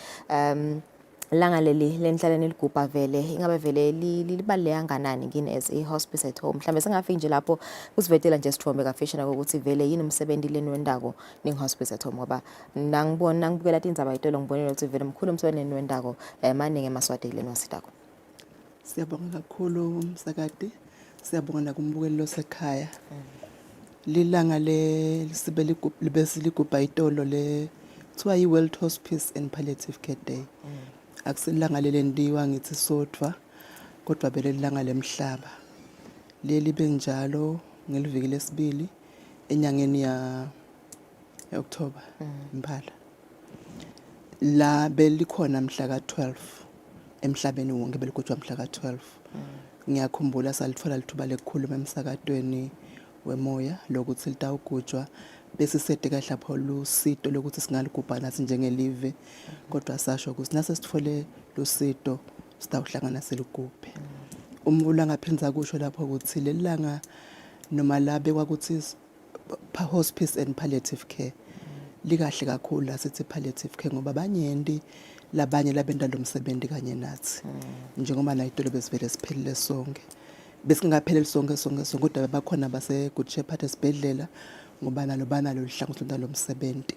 langa leli lenhlaleni ligubha vele ingabe vele libaleka kangakanani kini as a hospice at home mhlambe singafiki nje lapho kusivetela nje sithombe kafishana ukuthi vele yini umsebenzi leni wendako ning hospice at home ngoba nangibukela tindzaba itolo ngibonile ukuthi vele mkhulu umsebenzi wendako maningi emaswadeli wasitako.
Siyabonga kakhulu msakade, siyabonga nakumbukeli losekhaya. Lilanga libesigubha itolo le kuthiwa yi-World Hospice and Palliative Care Day. Akusilanga lelendiwa ngithi sodwa kodwa vele lilanga lemhlaba leli benjalo ngeliviki lesibili enyangeni ya October Mphala la belikhona mhla ka12 emhlabeni wonke belikujwa mhla ka12 ngiyakhumbula salithola lithuba lekukhuluma emsakadweni wemoya lokuthi litawugujwa bese sede kahle lapho lusito lokuthi singaligubha nathi njengelive kodwa sasho ukuthi nase sithole lusito sitawuhlangana seligubhe umbulo ngaphenza kusho lapho ukuthi lelanga noma labe kwakuthi hospice and palliative care likahle kakhulu la sithi palliative care ngoba abanyendi labanye labenda lomsebenzi kanye nathi njengoba la itolo besivele siphelile sonke besingaphelele sonke kodwa bakhona base Good Shepherd esibhedlela ngoba banalo lihlangothi lomsebenzi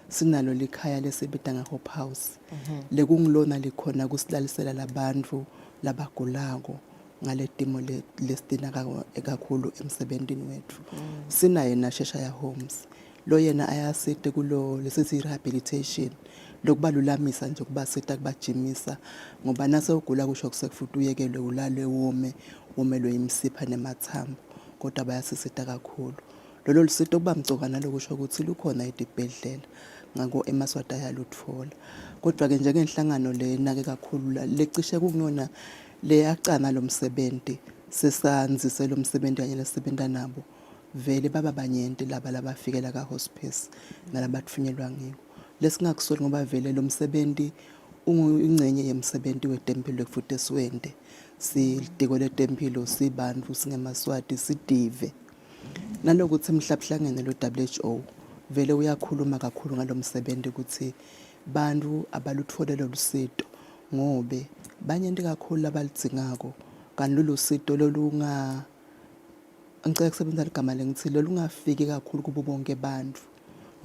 sinalo likhaya lesibita nga Hope House lekungilona likhona kusilalisela labantu labagulako ngale timo lestina kakhulu emsebenzini wethu sinaye na Sheshaya Homes lo yena ayasite kulo lesithi rehabilitation lokubalulamisa nje kuba sita kubajimisa ngoba nase ugula kusho kusefuthi uyekele ulale womelwe imsipha nemathambo kodwa bayasisita kakhulu lolo lusito kuba mtsokana lokusho ukuthi lukhona edibhedlela ngako emaswata yalutfola kodwa ke njengenhlangano lenake kakhulu lecishe kungona leyacana lomsebenzi sesanzise lomsebenzi kanye lesebenza nabo vele baba banyenti laba labafikela ka hospice nalabathunyelwa ngiko lesingakusoli ngoba vele lomsebenzi ingcenye yemsebenzi wetempilo futhi siwende sidiko letempilo sibantu singemaswati sidive nalokuthi emhlabuhlangene lo WHO vele uyakhuluma kakhulu ngalomsebenzi ukuthi bantu abalutfolele lusito ngobe banyenti kakhulu abalidingako kanti lolusito lolunga ngicela kusebenzisa igama lengithi lolungafiki kakhulu kubo bonke abantu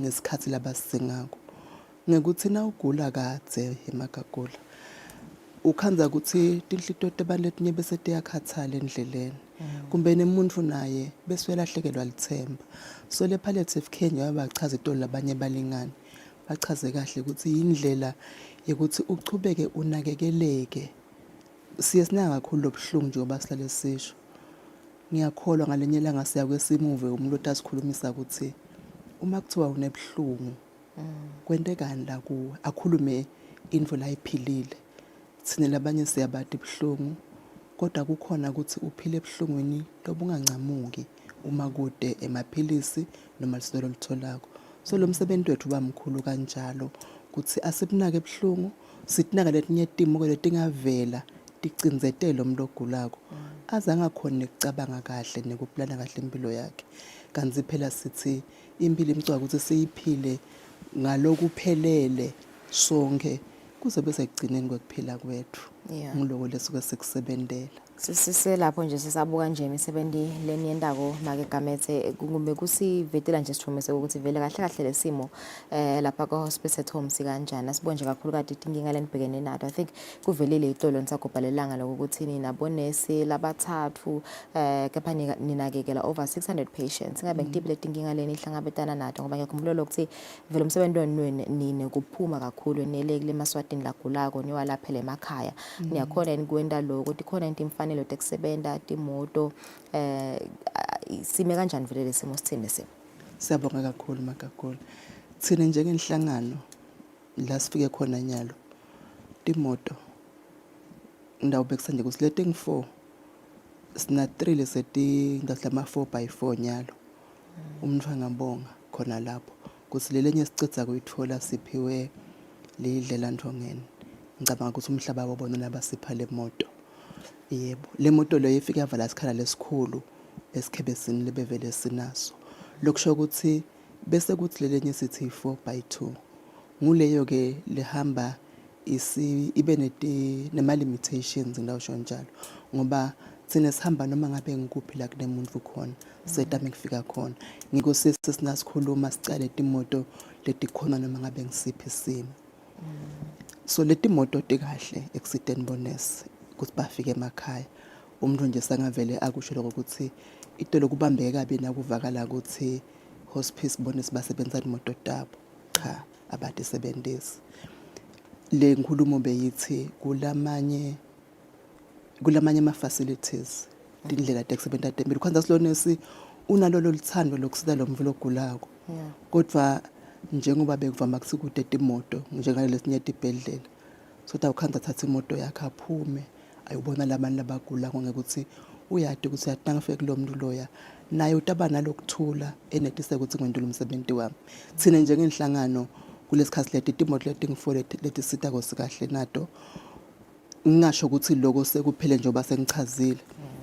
ngesikhathi labasingako ngekuthi na ugula kadze emakagula ukhanza ukuthi tinhlito tabantu letinye bese tiyakhathala endleleni kumbe nemuntu naye bese uyalahlekelwa lithemba so le palliative care yabachaza itolo labanye balingani bachaze kahle ukuthi indlela ukuthi uchubeke unakekeleke siyesina kakhulu lobuhlungu njengoba sihlale sisho ngiyakholwa ngalenye langa siya kwesimuve umuntu otasikhulumisa ukuthi uma kuthiwa unebuhlungu kwentekani la kuwe akhulume indvo la iphilile thina labanye siyabati buhlungu kodwa kukhona ukuthi uphile ebuhlungwini lobungancamuki uma kude emaphilisi noma lisolo litholako so lo msebenzi wethu bamkhulu kanjalo ukuthi asibunake ebuhlungu sitinaka letinye timo letingavela ticindzetelo umuntu ogulako azange khona ukucabanga kahle nekuplana kahle impilo yakhe kanzi phela sithi impilo imcwa ukuthi siyiphile ngalokuphelele sonke kuze bese kugcineni kwekuphila kwethu ngiloko lesuke sikusebenzela
Siselapho nje sisabuka nje imisebenzi leni yendako make gamethe kumbe kusivetela nje sithomise ukuthi vele kahle kahle lesimo lapha kwa hospice at home sikanjani asibone nje kakhulu kade inkinga lenibhekene nayo. I think kuvelile itolo nisagobhalelanga lokuthi nina bonesi labathathu kepha ninakekela over 600 patients ngabe ngitibile inkinga leni ihlangabetana nayo ngoba ngiyakhumbula ukuthi vele umsebenzi wenu nine kuphuma kakhulu enele kule Eswatini lagulako niwalaphele emakhaya niyakhona enikwenda lo ukuthi khona into imfanelo tekusebenta timoto sime kanjani vele lesimo sithini simo.
Siyabonga kakhulu makakhulu. Thina njengenhlangano la sifike khona nyalo timoto ndawubekisa nje kusilete ngi4 sina 3 leseti ndahlama 4x4 nyalo umuntu angabonga khona lapho kusilelenye sicitsa kuyithola siphiwe lidlela Ndongeni ngicabanga ukuthi umhlaba wabona nabasipha le moto. Yebo le moto leyo ifika yavala isikhala lesikhulu esikhebesini lebevele sinaso lokusho ukuthi bese kuthi lelenye sithi 4x2 nguleyo ke lihamba ibe nema limitations ngilawusho njalo ngoba thina sihamba noma ngabe ngikuphi la kunemuntu khona setame kufika khona ngiko sesinazikhuluma sicale timoto letikhona noma ngabe ngisiphi isimo. So leti moto tikahle accident bonus ukuthi bafike emakhaya umuntu nje sangavele akusho lokho ukuthi itolo kubambeke kabi nakuvakala ukuthi hospice bonus basebenza imoto tabo cha abadisebenzisi le nkulumo beyithi kulamanye ama facilities indlela tekusebenta tembili kwanza silonesi unalolo lithando lokusida lo mvulo ogulako kodwa njengoba bekuvama kusikude timoto njengalesinya tibhedlela soda ukhanza thatha imoto yakhe aphume ayubona labantu labagula ngekuthi uyade ukuthi uyatanga feke lo muntu loya naye utaba nalokuthula enetise ukuthi ngwendula umsebenzi wami. Thina njengenhlangano kulesikhathi leti timoto leti ngifole leti sita kosikahle nato ngingasho ukuthi lokho sekuphele njengoba sengichazile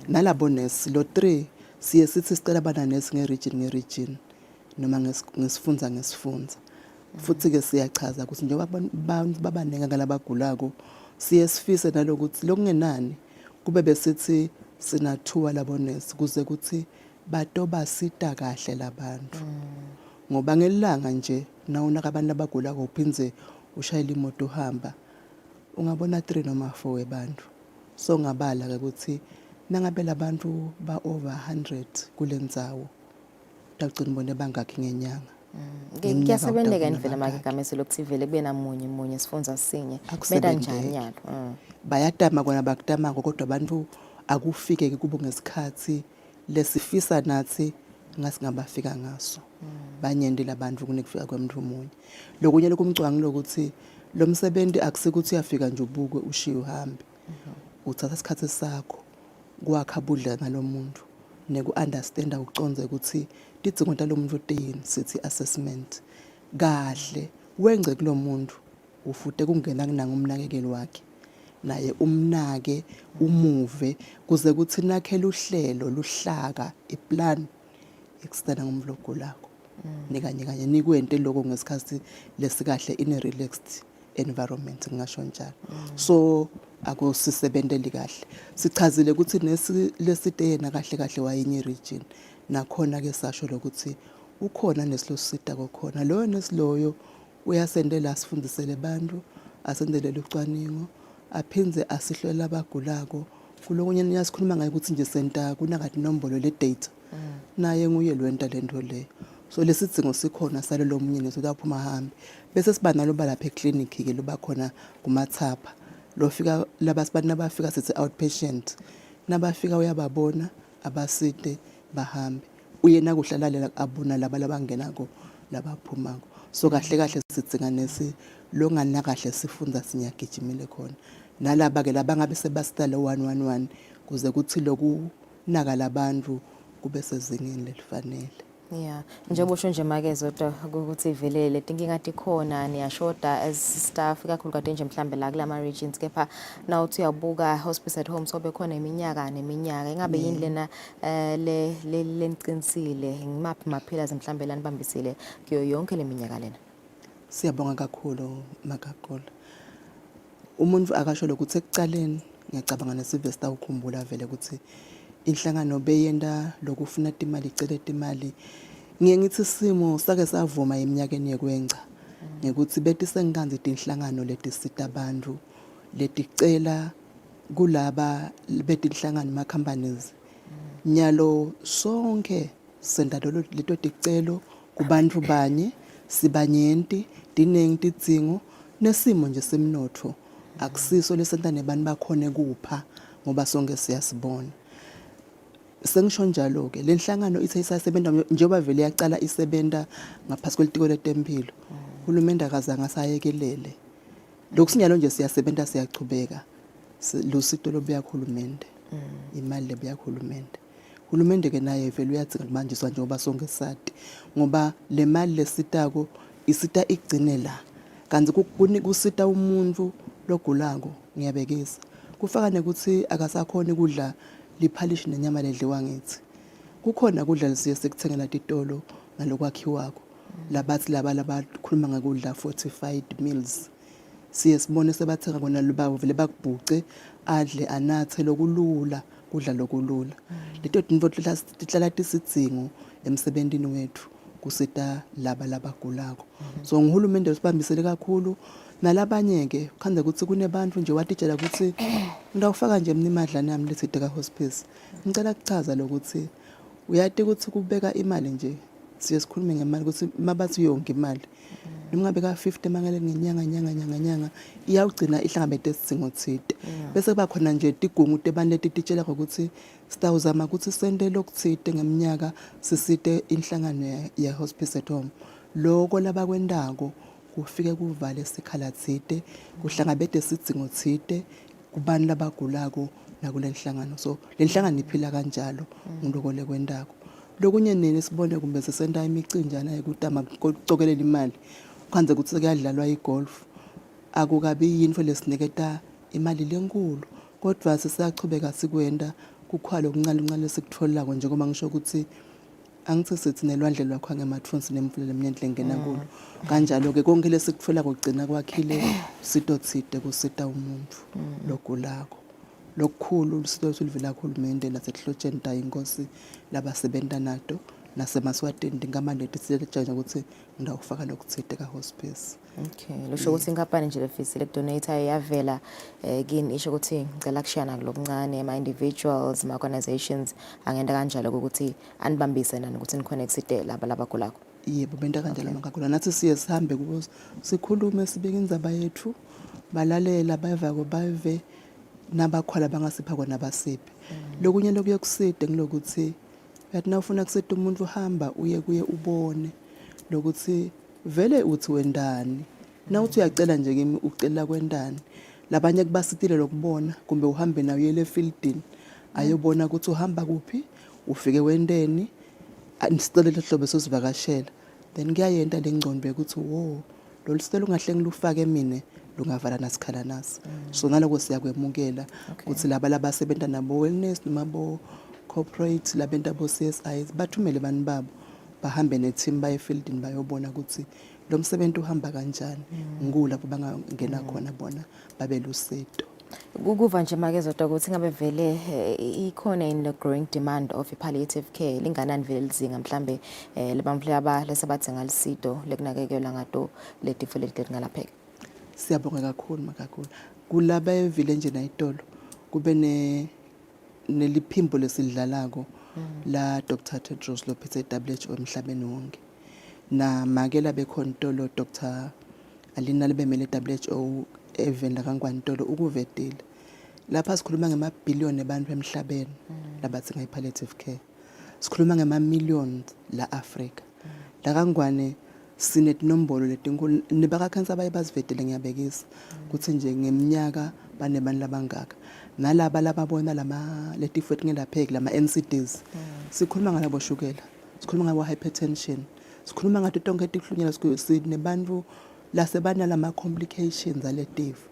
nalabo nurse lo 3 siye sithi sicela bana nurse ngeregion noma ngesifundza futhi ke siyachaza ukuthi njengoba abantu babanenga ngalabagulako siye sifise nalokuthi lokungenani kube besithi sinathuwa labo nurse kuze ukuthi batoba sita kahle labantu ngoba ngelanga nje nawuna abantu abagulako uphinze ushayela imoto uhamba ungabona 3 noma 4 webantu so ngabala ke ukuthi nangabe labantu ba over 100 kulendzawo tagcina ubone bangakhi ngenyanga.
Kuyasebenzeka indlela make gamese lokuthi vele kube namunye sifunza sinye beda njani nyalo
bayatama kona bakutama kodwa abantu akufike ke kubo ngesikhathi lesifisa nathi ngasingabafika ngaso banyende labantu kunekufika kwemuntu omunye lokunye lokumcwanga lokuthi lo msebenzi akusikuthi uyafika nje ubukwe ushiye uhambe uthatha isikhathi sakho kwakha budla nalomuntu neku understanda uconze ukuthi tidzingo talomuntu uteyini sithi assessment kahle wenze kulomuntu ufute kungena kunangumnakekeli wakhe naye umnake umuve kuze kuthi nakhela uhlelo luhlaka iplan eksena ngomvlogo lakho nikanye nikwente lokho ngesikhathi lesikahle in a relaxed environment ngisho njalo so akusisebenteli kahle sichazile ukuthi lesite yena kahle wayinye region nakhona ke sasho lokuthi ukhona nesilosita kokhona lo nesiloyo uyasendela sifundisele abantu asendele lucwaningo aphinze asihlolela abagulako kulokunye niyasikhuluma ngayo ukuthi nje senta kunakade inombolo le data naye nguye lwenta lento le so lesidzingo sikhona salelo munye nesothi aphuma hambe bese siba nalo balapha eclinic ke loba khona kumathapha lo fika labasibantu nabafika sithi outpatient nabafika uyababona abasite bahambe uyena kuhlalalela abona labangenako labaphumako so kahle sidzinga nesi lo ngana kahle sifunda sinyagijimile khona nalaba ke labangabe sebasitala 111 kuze kuthi lokunaka labantu kube sezingeni lelifanele.
Yeah, njengoba usho nje make zodwa ukuthi ivelele inkinga tikhona niyashoda as staff kakhulu kade nje mhlambe la kulama regions kepha now uthi uyabuka hospice at home sobe khona iminyaka neminyaka engabe yindlena le leniqinisile ngimaphi maphila mhlambe lani bambisile kuyo yonke leminyaka lena.
Siyabonga kakhulu makakhulu umuntu akasho lokuthi ekucaleni ngiyacabanga nesivesta ukhumbula vele ukuthi inhlangano beyenda lokufuna imali icela imali ngiye ngithi simo sake savuma eminyakeni yekwenca ngekuthi bethi sengikanzi inhlangano leti sita abantu leticela kulaba bethi inhlangano ma companies nyalo sonke senda leto ticelo kubantu banye sibanyenti dinengi tidzingo nesimo nje semnotho akusiso lesenta nebantu bakhone kupha ngoba sonke siyasibona sengisho njalo ke lenhlangano ithe isasebenza njengoba vele yaqala isebenta ngaphasi kwelitiko letempilo uhulumende akazange asayekelele lokhu sinyalo nje siyasebenta siyachubeka lusito lobuya khulumende imali lebuya khulumende uhulumende ke naye vele uyatsinga kubanjiswa njengoba sonke sati ngoba le mali lesitako isita igcine la kanti kusita umuntu logulako ngiyabekisa kufaka nekuthi akasakhona ukudla liphalishi nenyama ledliwa ngithi kukhona kudla lesiye sekuthengela titolo ngalokwakhiwako labathi labakhuluma ngakudla fortified meals siye sibone sebathenga kona lubawo vele bakubhuce adle anathe lokulula kudla lokulula leto tinto tihlala tisidzingo emsebentini wethu kusita labagulako so ngihulumende sibambisele kakhulu nalabanye ke khanze ukuthi kunebantu nje watitshela ukuthi ngidawufaka nje mina imadla nami lethide ka hospice ngicela kuchaza lokuthi uyati ukuthi kubeka imali nje siye sikhulume ngemali ukuthi mabathi yonke imali noma beka 50 mangale ngenyanga iyawugcina ihlangabete isidingo thide bese kuba khona nje tigungu tebantu letitshela ukuthi sitawuzama ukuthi sende lokuthide ngeminyaka sisite inhlangano ya hospice at home lokho labakwendako kufike kuvale isikhala thide kuhlangabete isidingo thide kubantu labagulako nakulenhlangano so lenhlangano iphila kanjalo ngilokole kwendako lokunye nene sibone kumbe sesenda imicinjana ekutama kocokelela imali kwanze ukuthi kuyadlalwa igolf akukabi yinto lesiniketa imali lenkulu kodwa sisachubeka sikwenda kukhwalo okuncane lesikutholako njengoba ngisho ukuthi angithi sithi nelwandle lwakho ngemathunsi nemfulele eminyenhle ngena kulo kanjalo ke konke lesikuthola kugcina kwakhile sito thide kusita umuntu logulako lokukhulu lusito silivela kuhulumende nasehlotsheni ta inkosi labasebenta nato nasemaswatini dingamandeti sithetshana ukuthi ngidawufaka lokuthide ka hospice
okay lo shokuthi inkampani nje lefisile donate yavela kini isho ukuthi ngicela kushana kulokuncane ama individuals ama organizations angenda kanjalo ukuthi anibambise nani ukuthi niconnecte laba labagulako
yebo benta kanjalo makakhulu nathi siye sihambe kubo sikhulume sibeke indzaba yethu balalela bayeva bave nabakhwala bangasipha kona basiphi lokunye lokuye kuside ngilokuthi yathi nawufuna kusida umuntu uhamba uye kuye ubone lokuthi vele uthi wendani nawuthi uyacela nje kimi ucela kwendani labanye kubasitile lokubona kumbe uhambe nawe yele fieldini ayobona ukuthi uhamba kuphi ufike wendeni nisicela lehlobo sosivakashela then kuyayenta lengcondo ukuthi wo lo sicela ungahle ngilufake mina lungavala nasikhala nasi so naloko siyakwemukela ukuthi laba labasebenza nabo wellness noma corporate labenta bo CSI bathumele bani babo bahambe neteam baye fieldini bayobona ukuthi lo msebenzi uhamba kanjani ngula bangangena khona bona babe luseto
ukuva nje makezodwa ukuthi ngabe vele ikhona in the growing demand of palliative care linganani vele lizinga mhlambe lebamfle lesabathenga lisito lekunakekela ngato letifo letingalapheka
siyabonga kakhulu makakhulu kulaba evile nje nayitolo kube neliphimbo lesidlalako la Dr. Tedros lophethe WHO emhlabeni wonke na makela bekhona Dr. Alina lebemele WHO evenda kaNgwantolo ukuvetile lapha sikhuluma ngemabhillion abantu emhlabeni labathenga i-palliative care sikhuluma ngema-millions la Africa la kaNgwane sinetinombolo letinkulu nebaka cancer bayibazivetele ngiyabekisa ukuthi nje ngeminyaka banebantu labangaka nalaba lababona letifo etingelapheki lama NCDs sikhuluma ngalabo shukela sikhuluma ngabo hypertension sikhuluma ngato tonke tihlunyela sinebantu lasebana lama complications aletifo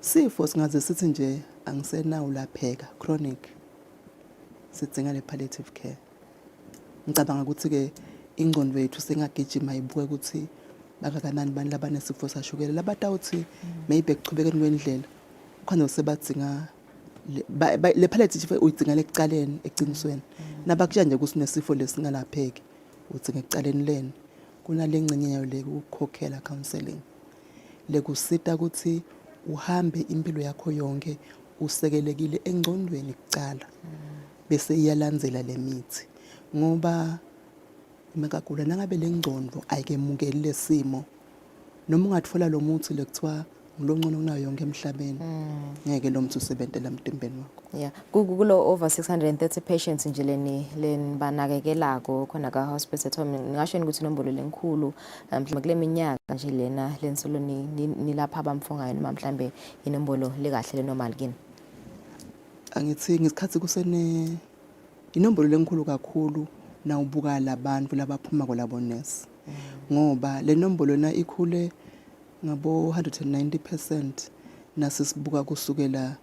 sifo singaze sithi nje angisena ulapheka chronic sidinga le palliative care ngicabanga ukuthi ke ingcondo yethu sengagijima ibuke ukuthi bakakanani bani labanesifo sashukela labatawuthi maybe ekuchubekeni kwendlela khona sebadzinga le palliative uyidzinga lekucaleni eqinisweni nabakutshela nje ukuthi unesifo lesingalapheki udzinga ekucaleni leni kunalengcenyeyo lekukhokhela counseling lekusita ukuthi uhambe impilo yakho yonke usekelekile engcondweni kucala bese iyalandzela lemithi ngoba makagula nangabe lengcondo ayikemukeli lesimo noma ungatfola lo muthi lekuthiwa ngilongcono kunayo yonke emhlabeni ngeke lo muthi usebentela emtimbeni wakho.
Yeah, kulo over 630 patients nje leni banakekelako khona ka hospice at home ngisho ukuthi inombolo lenkulu mhlawumbe kule minyaka nje lena lensolo nilapha abamfungayo noma mhlambe inombolo lekahle le normal kini.
Angithi ngesikhathi kusene inombolo lenkulu kakhulu nawubuka labantu labaphuma kolabonesi ngoba le nombolo na ikhule ngabo 190% nasisibuka kusukela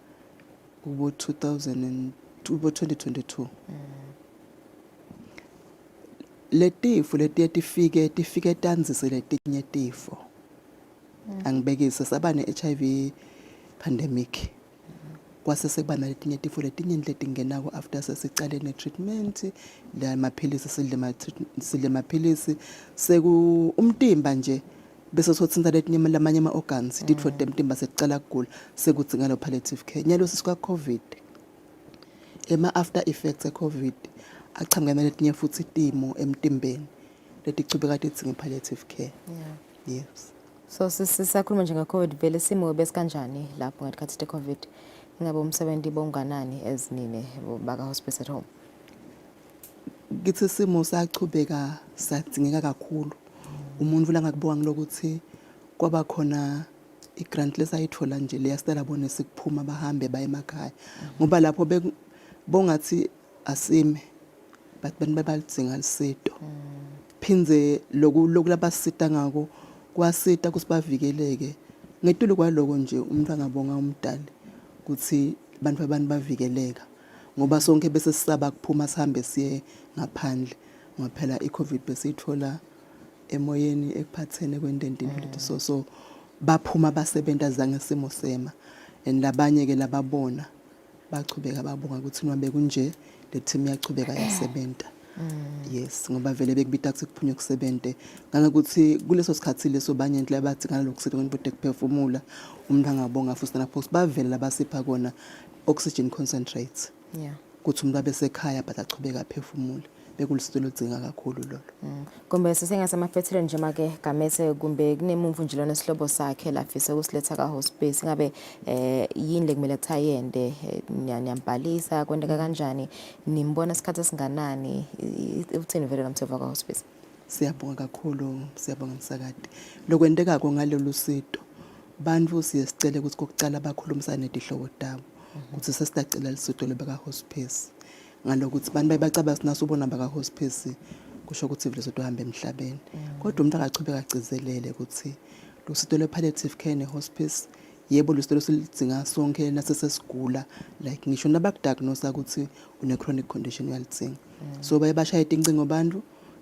kubo 2022 letifo letiye tifike tanzise letinye tifo angibekise saba ne-HIV pandemic kwase sekuba naletinye tifo letinye letingenako after sesicale ne-treatment la maphilisi sidle maphilisi seku umtimba nje bese sothinta letinye lamanye ama-organs ditfo temtimba secala kugula sekudzinga lo palliative care nyalo sisika covid after effects e-covid achangana letinye futhi timo emtimbeni letichubeka tidzinga palliative care. Yes.
So sisakhuluma nje nge-COVID vele simo besikanjani lapho ngathi covid ngabe umsebenzi bonganani ezinine baka hospice at home.
Ngithi simo sachubeka sadzingeka kakhulu umuntu la ngakubuka ngilokuthi kwaba khona igrant lesayithola nje leyastela bone sikuphuma bahambe baye emakhaya ngoba lapho bongathi asime but balidzinga lisito phinze lokulabasita ngako kwasita kusibavikeleke ngetulo kwaloko nje umuntu angabonga umdali ukuthi abantu bavikeleka ngoba sonke bese sisaba kuphuma sihambe siye ngaphandle ngaphela iCovid bese ithola emoyeni ekuphathene kwendendini lethu so baphuma basebenta zangesimo sema labanye ke lababona bachubeka babonga ukuthi nwabe kunje le team yachubeka yasebenta. Yes ngoba vele bekubita ukuthi kuphunywe kusebente ngangakuthi kuleso sikhathi leso banye inhle abadingana lokusitho kwenbude kuphefumula umuntu angabonga futhi lapho sibavele labasipha kona oxygen concentrates kuthi umuntu abesekhaya but achubeka aphefumule bekulisito lodzinga kakhulu lolo.
Kumbe sesengasemafethile nje make gamese kumbe kunemumvu nje lona sihlobo sakhe lafise ukusiletha ka hospice ngabe yini lekumele kuthayende niyambhalisa kwendeka kanjani nimbona isikhathi esinganani uthini vele nomthova ka hospice.
Siyabonga kakhulu siyabonga msakade lokwendeka ko ngalolu sito bantu siyesicela ukuthi kokucala bakhulumisane nedihlobo dabo ukuthi sesicela lisito lebeka hospice ngalokuthi bantu bayacaba sinaso ubona baka hospice kusho ukuthi vele sohamba emhlabeni kodwa umuntu akachubeka agcizelele ukuthi lo sito le palliative care ne hospice yebo lo sito silidzinga sonke nasesesigula like ngisho nabakudiagnose ukuthi une chronic condition uyalidzinga so bayabashaya incingo bantu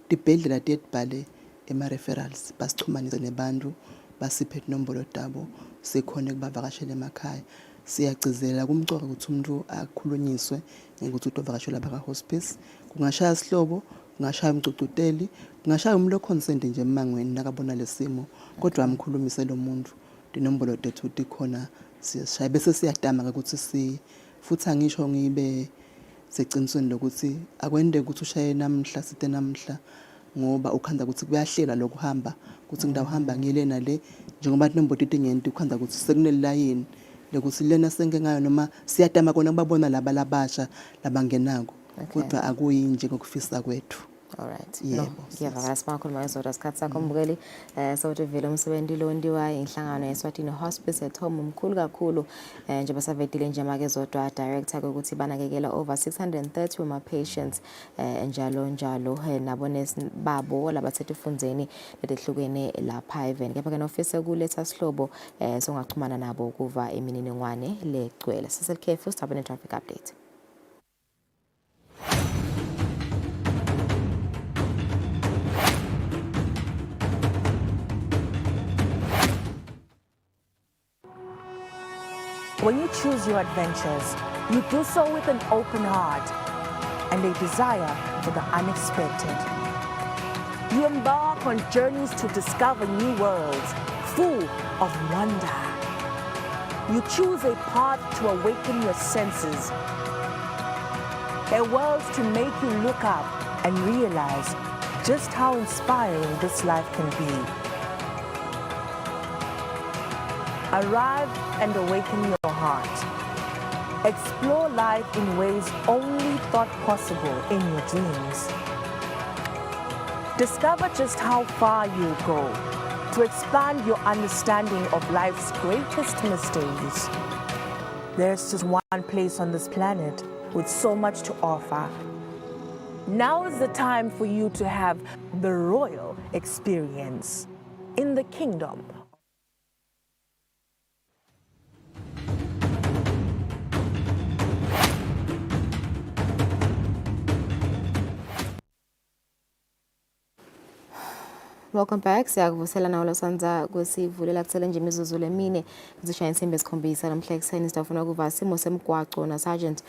tibhedlela tiyetibhale ema referrals basichumanise nebantu basiphe inombolo dabo sekhona kubavakashela emakhaya siyagcizelela kumcoka ukuthi umuntu akhulunyiswe ngokuthi utovakashela baka hospice kungashaya sihlobo kungashaya umcucuteli kungashaya umlo consent nje emangweni nakabona lesimo kodwa amkhulumise lo muntu inombolo tethu tikhona siyashaya bese siyadama ukuthi futhi angisho ngibe seqinisweni lokuthi akwende ukuthi ushaye namhla site namhla ngoba ukhanda ukuthi kuyahlela lokuhamba ukuthi ngidawuhamba ngile nale njengoba inombolo itingenti ukhanda ukuthi sekunelilayini lokuthi lena senke ngayo noma siyadama kona kubabona laba labasha labangenako kodwa akuyinje kokufisa kwethu.
All right. No, ngiyavakala simakhuluma ngezoda isikhathi sakho mbukeli sokuthi vele umsebenzi lo ndiwa inhlangano yeSwatini Hospice at Home umkhulu kakhulu nje basavedile nje make zodwa director ukuthi banakekela over 630 wema patients njalo nabo nesi babo labathethe ifundzeni letehlukene lapha even kepha ke office kuletha sihlobo songaxhumana nabo kuva imininingwane legcwele siselkhefu sithabe ne traffic update.
When you choose your adventures, you do so with an open heart and a desire for the unexpected. You embark on journeys to discover new worlds full of wonder. You choose a path to awaken your senses, a world to make you look up and realize just how inspiring this life can be. Arrive and awaken your heart. Explore life in ways only thought possible in your dreams. Discover just how far you'll go to expand your understanding of life's greatest mysteries. There's just one place on this planet with so much to offer. Now is the time for you to have the royal experience in the kingdom.
Welcome back. Siyakuvusela nawo losanza kwesivulela kutsele nje imizuzu lemine kuzishaya insimbi esikhombisa namhla ekuseni sitafuna ukuva simo semgwaqo na Sergeant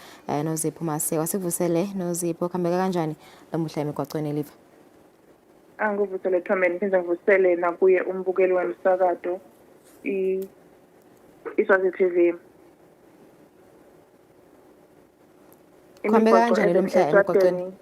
Nozipho Maseko. Sikuvusele Nozipho, kuhambeka kanjani lamuhla emigwaqweni eliva?
Angivusele Thomeni, ngiphinza ngivusele nakuye umbukeli wemsakato iSwazi TV.
Kuhambeka kanjani lamuhla emigwaqweni?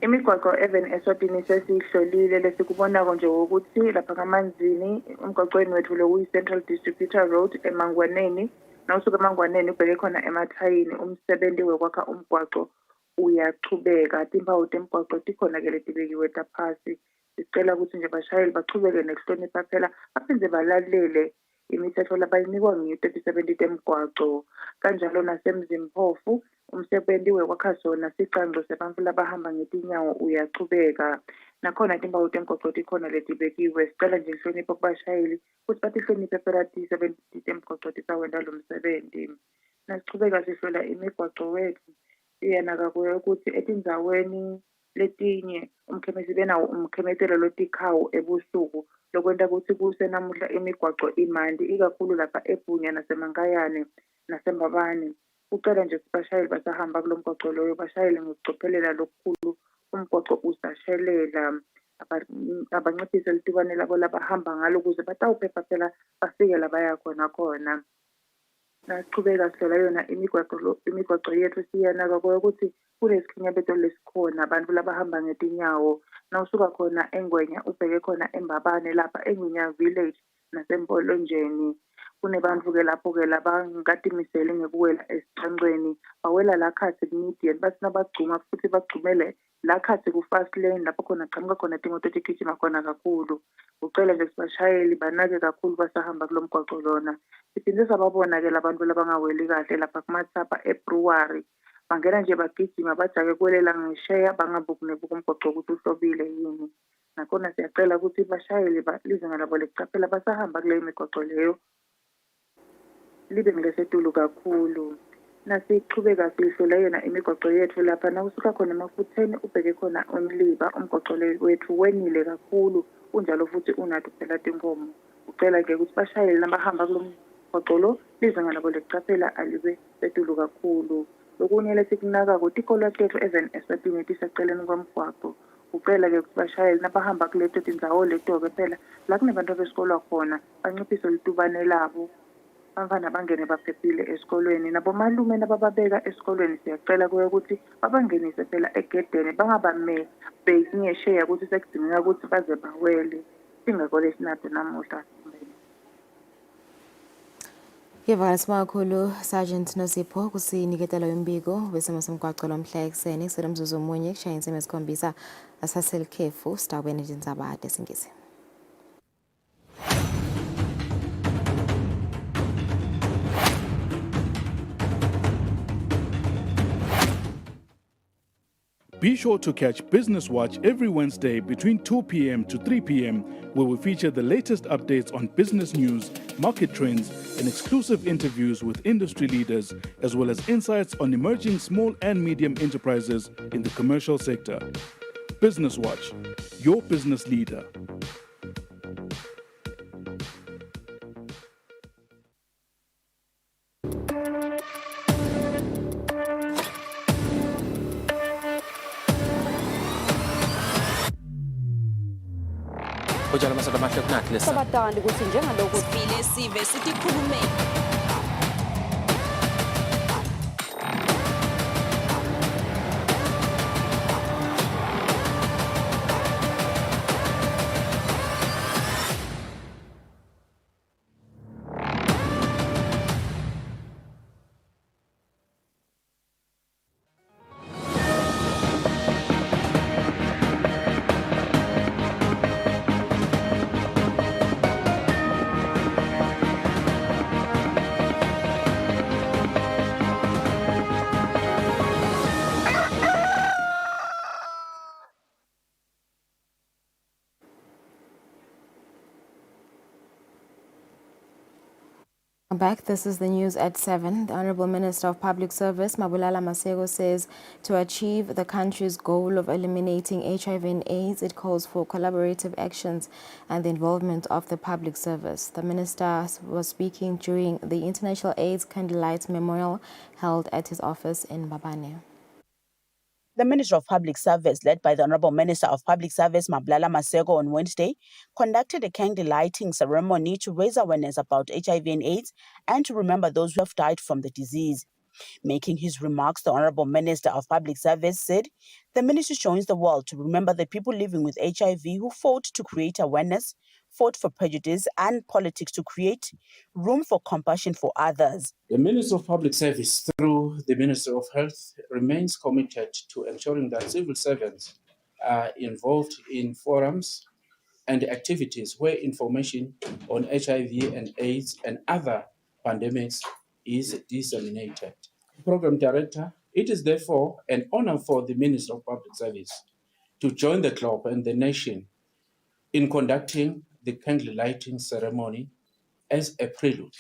Imigwaqo even Eswatini sesihlolile lesikubonako nje ukuthi lapha kaManzini umgwaqweni wethu lo uyi-Central Distributor Road eMangwaneni, nawusuka eMangwaneni ubheke khona emathayini umsebenzi wekwakha umgwaqo uyachubeka. Timpawu temgwaqo tikhona-ke letibekiwe taphasi. Sicela ukuthi nje bashayeli bachubeke nekuhlonipha phela baphinde balalele imithetho labayinikwa ngiyo-3070 temgwaqo. Kanjalo nasemzimphofu umsebenzi wekwakha sona sicangco sebantu labahamba ngetinyawo uyachubeka. Nakhona timpawu temgwaqo tikhona letibekiwe. Sicela nje inhlonipho kubashayeli ukuthi batihloniphe phela ti-70 temgwaqo tisawenda lo msebenzi. Nasichubeka sihlola imigwaqo wethu siyanaka kuye ukuthi etindzaweni letinye umkhemesi benawo umkhemetelo lotikhawu ebusuku lokwenta ukuthi kusenamuhla imigwaqo imandi ikakhulu lapha eBhunya naseMankayane naseMbabane. Ucela nje kubashayeli basahamba kulo mgwaqo loyo bashayele ngokucophelela lokukhulu umgwaqo usashelela abanciphise litikwane labo labahamba ngalo ukuze batawuphepha phela bafike la baya khona. Nasichubeka sihlola yona imigwaqo yethu siyanaka kuyo ukuthi kunesikhinyabeto lesikhona abantu labahamba ngetinyawo. Nawusuka khona eNgwenya ubheke khona eMbabane lapha eNgwenya Village nasempolonjeni kunebantfu-ke lapho-ke labangatimiseli ngekuwela esicancweni bawela la khatsi ku-median bathi nabagcuma futhi bagcumele la khatsi ku-fast lane lapho khona chamuka khona timoto tigijima khona kakhulu. Ucela nje sibashayeli banake kakhulu basahamba kulo mgwaqo lona. Siphinde sababona-ke labantu labangaweli kahle lapha kumathapha eBrewery bangena nje bagijima bajake kwelela ngesheya bangabuki nebuka umgwaqo ukuthi uhlobile yini. Nakhona siyacela ukuthi bashayeli lizinga labo lekucaphela basahamba kuleyo migwaqo leyo libe ngilesetulu kakhulu. Nasichubeka sihlola yona imigwaqo yethu lapha nawusuka khona emafutheni ubheke khona uNliba umgwaqo wethu wenile kakhulu unjalo futhi unathi phela tinkomo. Ucela-ke ukuthi bashayeli nabahamba kulo mgwaqo lo lizinga labo lekucaphela alibe setulu kakhulu. Lokunye lesikunaka tikolo tethu even Eswatini tiseceleni kwemgwaqo. Ucela-ke ukuthi bashayeli nabahamba kuleto tindzawo leto-ke phela la kunebantu besikolo khona banciphise litubane labo bafana bangene baphephile esikolweni. Nabomalume nabababeka esikolweni siyacela kuye ukuthi babangenise phela egedeni bangabamebheki ngesheya ukuthi sekudingeka ukuthi baze bawele. Singakho lesinade namuhla.
Ngiyavakala simakhulu Sergeant Nozipho kusiniketela yombiko besimo semgwaqo lomhla ekuseni kusele umzuzu omunye kushaya insimbi esikhombisa asaselikhefu sitabene tindzabade singisi.
Be sure to catch Business Watch every Wednesday between 2 p.m. to 3 p.m., where we feature the latest updates on business news, market trends, and exclusive interviews with industry leaders, as well as insights on emerging small and medium enterprises in the commercial sector. Business Watch, your business leader.
Kunjalo masada mahle kunathi lesa.
Sabatandi ukuthi njengalokhu
Sivile sive sikhulume.
Back. This is the news at 7. The Honorable Minister of Public Service, Mabulala Masego, says to achieve the country's goal of eliminating HIV and AIDS, it calls for collaborative actions and the involvement of the public service. The minister was speaking during the International AIDS Candlelight Memorial held at his office in Mbabane.
The Minister of Public Service, led by the Honorable Minister of Public Service, Mabulala Masego, on Wednesday, conducted a candle lighting ceremony to raise awareness about HIV and AIDS and to remember those who have died from the disease. Making his remarks, the Honorable Minister of Public Service said the ministry joins the world to remember the people living with HIV who fought to create awareness, fought for prejudice and politics to create room for compassion for others.
The Ministry of Public Service, through the Ministry of Health, remains committed to ensuring that civil servants are involved in forums and activities where information on HIV and AIDS and other pandemics is disseminated. Program Director, it is therefore an honor for the Ministry of Public Service to join the club and the nation in conducting the candle lighting ceremony as a prelude.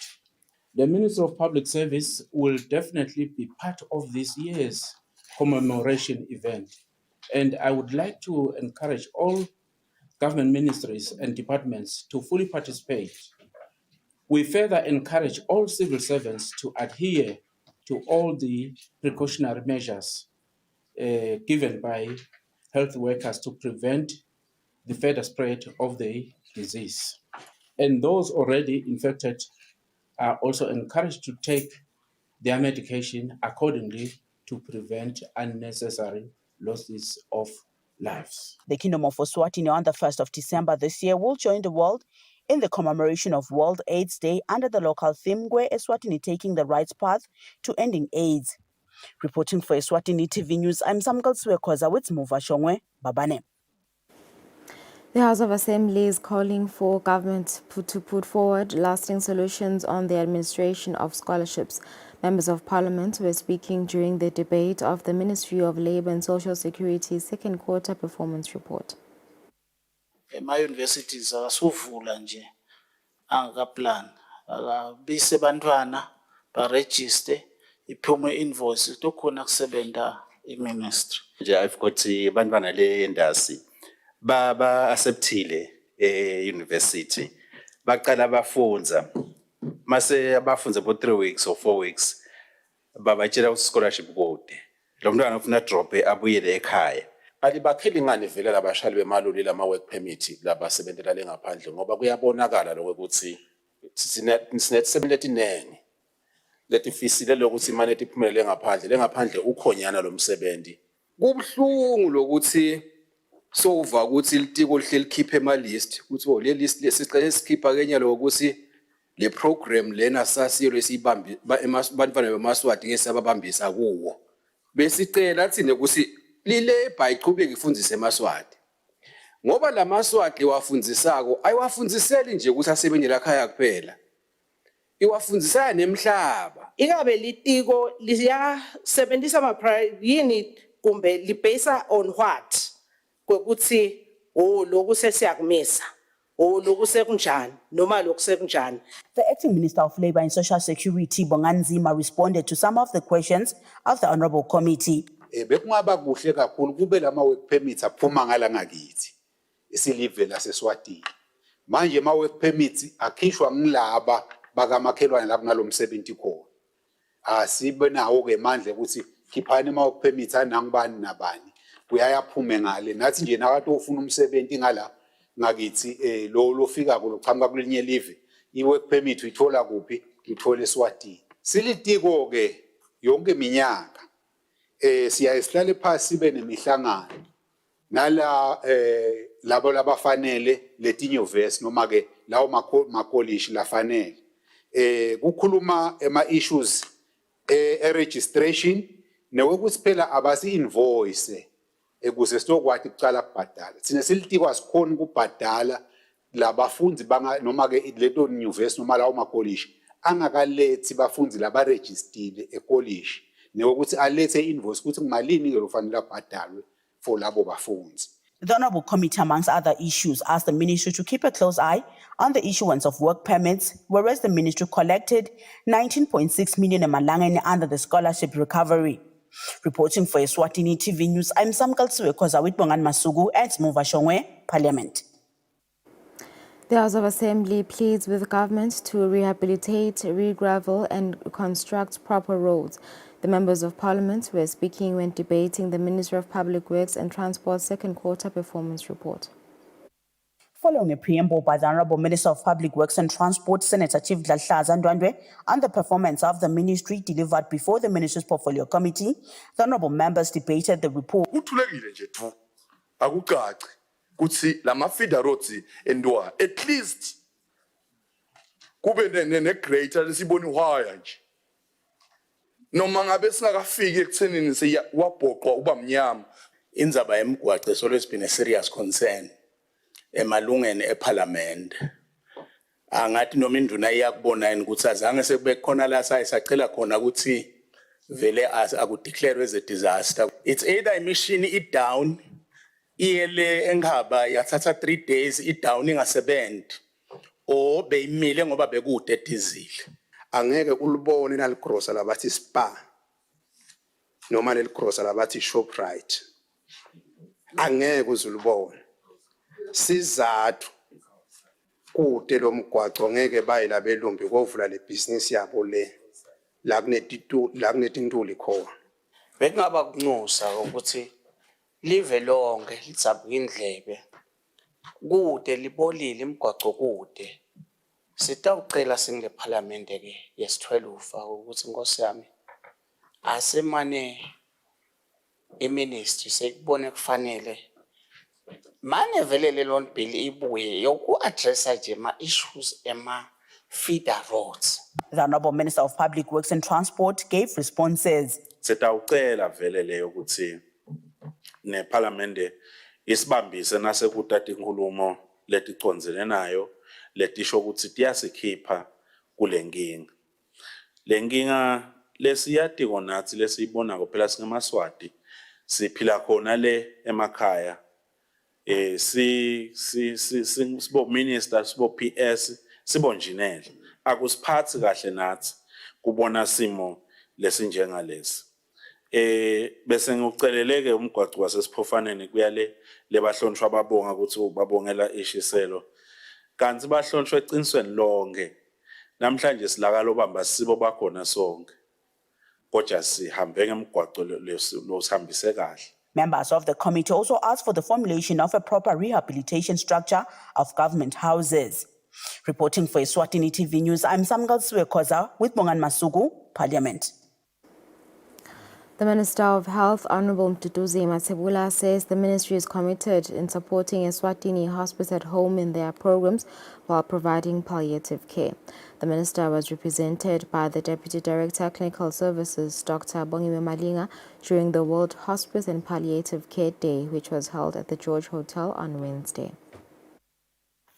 The Ministry of Public Service will definitely be part of this year's commemoration event. And I would like to encourage all government ministries and departments to fully participate. We further encourage all civil servants to adhere to all the precautionary measures given by health workers to prevent the further spread of the disease. And those already infected are also encouraged to take their medication accordingly to prevent unnecessary losses of lives.
The Kingdom of Eswatini on the 1st of December this year will join the world in the commemoration of World AIDS Day under the local theme, where Eswatini taking the right path to ending AIDS. Reporting for Eswatini TV News, I'm Samgal Swekoza with Muva Shongwe, Babane.
The House of Assembly is calling for government to put forward lasting solutions on the administration of scholarships. Members of Parliament were speaking during the debate of the Ministry of Labour and Social Security's second quarter performance report.
Ema-universities akasuvula nje angakaplan bise bantwana barejiste iphume invoice tokhona kusebenza iministry
nje I've got bantwana le industry baba acceptile university baqala bafunza mase abafunza for 3 weeks or 4 weeks babatshela ukuthi scholarship kude lo mntwana ufuna drop abuyele ekhaya alibakheli ngane vele labashali bemaloli lama work permit labasebenzela lengaphandle ngoba kuyabonakala lokho ukuthi sinesebenza inene letifisile lokuthi imane iphumelele ngaphandle ukhonyana lomsebenzi kubhlungu lokuthi sova ukuthi litiko lihle likhiphe ema list ukuthi le list lesicela sikhipha kenya lokuthi le program lena sasiro esibambi bantwana bemaswati ngesababambisa kuwo besicela thina ukuthi lile bayiqhubeke ifundise emaswati ngoba lamaswati wafundzisako ayiwafundziseli nje ukuthi asebenze la khaya kuphela iwafundisa nemhlaba
ingabe litiko liyasebenzisa yini kumbe libase on what kokuthi lokhu sesiyakumisa lokhu sekunjani noma lokhu sekunjani.
The acting Minister of Labour and Social Security Bonganzima responded to some of the questions of the Honourable Committee.
Bekungaba kuhle kakhulu kube lama work permits aphuma ngala ngakithi isilive laseSwatini manje ama work permits akhishwa ngilaba bakamakhelwane lapho nalomsebenzi khona asibe nawo ke manje ukuthi khiphani ama work permits anangibani nabani kuyayaphume ngale nathi nje nakathi ufuna umsebenzi ngala ngakithi lo fika kuloqhamuka kulinye live i-work permit uyithola kuphi uyithola eSwatini silitiko ke yonke iminyaka siyaye sihlale phansi sibe nemihlangano nala labo labafanele letinyuvesi noma ke lawo makolishi lafanele kukhuluma ema-issues e-registration newokuthi phela abasi invoice ukuze sitokwathi kucala kubhadala thina silitiko asikhona ukubhadala labafundi noma ke leto nyuvesi noma lawo makolishi angakalethi bafundi labarejistile ekolishi newokuthi alethe invoice ukuthi kumalini ke lofanele abhadalwe for labo bafundi.
The Honourable Committee, amongst other issues, asked the Ministry to keep a close eye on the issuance of work permits, whereas the Ministry collected 19.6 million emalangeni under the scholarship recovery. Reporting for Eswatini TV News, I'm Samkalsiwe Kozawit Bongan Masugu at Muva Shongwe, Parliament.
The House of Assembly pleads with government to rehabilitate, re-gravel and construct proper roads. The members of Parliament were speaking when debating the Ministry of Public Works and Transport's second quarter performance report.
Following a preamble by the Honourable Minister of Public Works and Transport, Senator Chief Dladla Ndwandwe, on the performance of the ministry delivered before the Ministry's Portfolio Committee, the Honourable members debated the report.
Kuthi lama feeder roads endwa at least kube ne greater lesiboni wire nje noma ngabe singakafiki ekuthenini siyawabhoqwa uba mnyama.
Indzaba yemgwaqo has always been a serious concern emalungeni eParliament. Angathi noma induna iyakubona yini ukuthi azange sekube khona la sayisacela khona ukuthi vele akudeclare as a disaster. It's either a mission it down iyele engaba yathatha 3 days i-down ingasebenzi o beyimile ngoba bekude edizile.
Angeke ulibone nalikrosa labathi Spa noma nelikrosa labathi Shoprite angeke uzulibone sizathu kude lo mgwaqo ngeke bayila belumbi kovula le business yabo le la kunetintuli khona.
Bekungaba kunxusa ukuthi live lonke litsabuka indlebe kude libolile imigwaqo kude sitawucela singile Parliament ke yesi12 ukuthi Nkosi yami asemane iministry sekubone kufanele manje vele lelo bill ibuye yoku addressa nje ma issues ema feeder roads.
The Honourable Minister of Public Works and Transport gave responses.
Sitawucela vele leyo ukuthi ne Parliament isibambise nasekuthatha inkulumo leticondzene nayo letisho ukuthi tiyasikhipha kulenkinga. Lenkinga lesiyati konathi lesiyibona phela singemaswati siphila khona le emakhaya sibo minister sibo PS sibo engineer akusiphathi kahle nathi kubona simo lesinjengalesi. Bese ngikuceleleke umgwaqo wasesiphofaneni kuyale lebahlonishwa babonga ukuthi babongela ishiselo kanti bahlonishwe eqinisweni lonke namhlanje silakala obamba sibo bakhona sonke kodwa sihambe ngemgwaqo losihambise kahle.
Members of the committee also asked for the formulation of a proper rehabilitation structure of government houses. Reporting for Eswatini TV News, I'm Samkalsiwe Koza with Bongan Masugu, Parliament.
The Minister of Health, Honourable Mduduzi Mathebula, says the ministry is committed in supporting Eswatini hospice at home in their programs while providing palliative care. The minister was represented by the Deputy Director, Clinical Services, Dr. Bongiwe Malinga, during the World Hospice and Palliative Care Day, which was held at the George Hotel on Wednesday.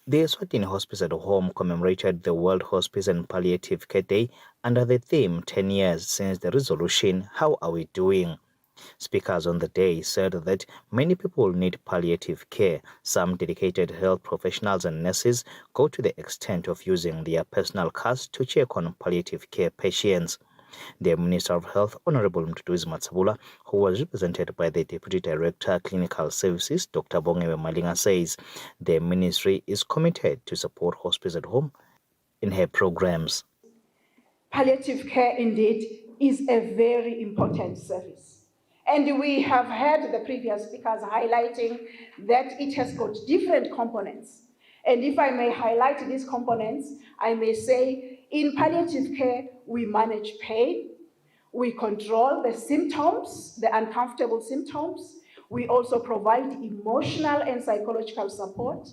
The Eswatini Hospice at Home commemorated the World Hospice and Palliative Care Day under the theme 10 years since the resolution, How Are We Doing? Speakers on the day said that many people need palliative care. Some dedicated health professionals and nurses go to the extent of using their personal cars to check on palliative care patients. The Minister of Health, Honourable Mduduzi Mathebula, who was represented by the Deputy Director, Clinical Services, Dr. Bongiwe Malinga, says the ministry is committed to support hospice at home in her programs.
Palliative care indeed is a very important service. And we have heard the previous speakers highlighting that it has got different components. And if I may highlight these components, I may say in palliative care, we manage pain, we control the symptoms, the uncomfortable symptoms. We also provide emotional and psychological support.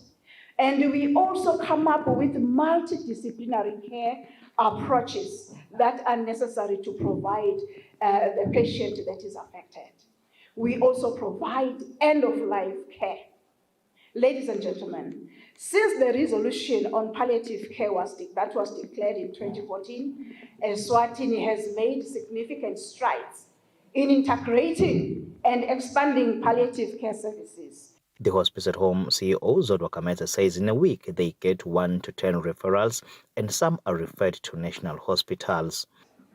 And we also come up with multidisciplinary care approaches that are necessary to provide the patient that is affected. We also provide end-of-life care. Ladies and gentlemen, since the resolution on palliative care was declared in 2014, Eswatini has made significant strides in integrating and expanding palliative care services.
The hospice at home CEO Zodwa Kameta says in a week they get 1 to 10 referrals and some are referred to national hospitals.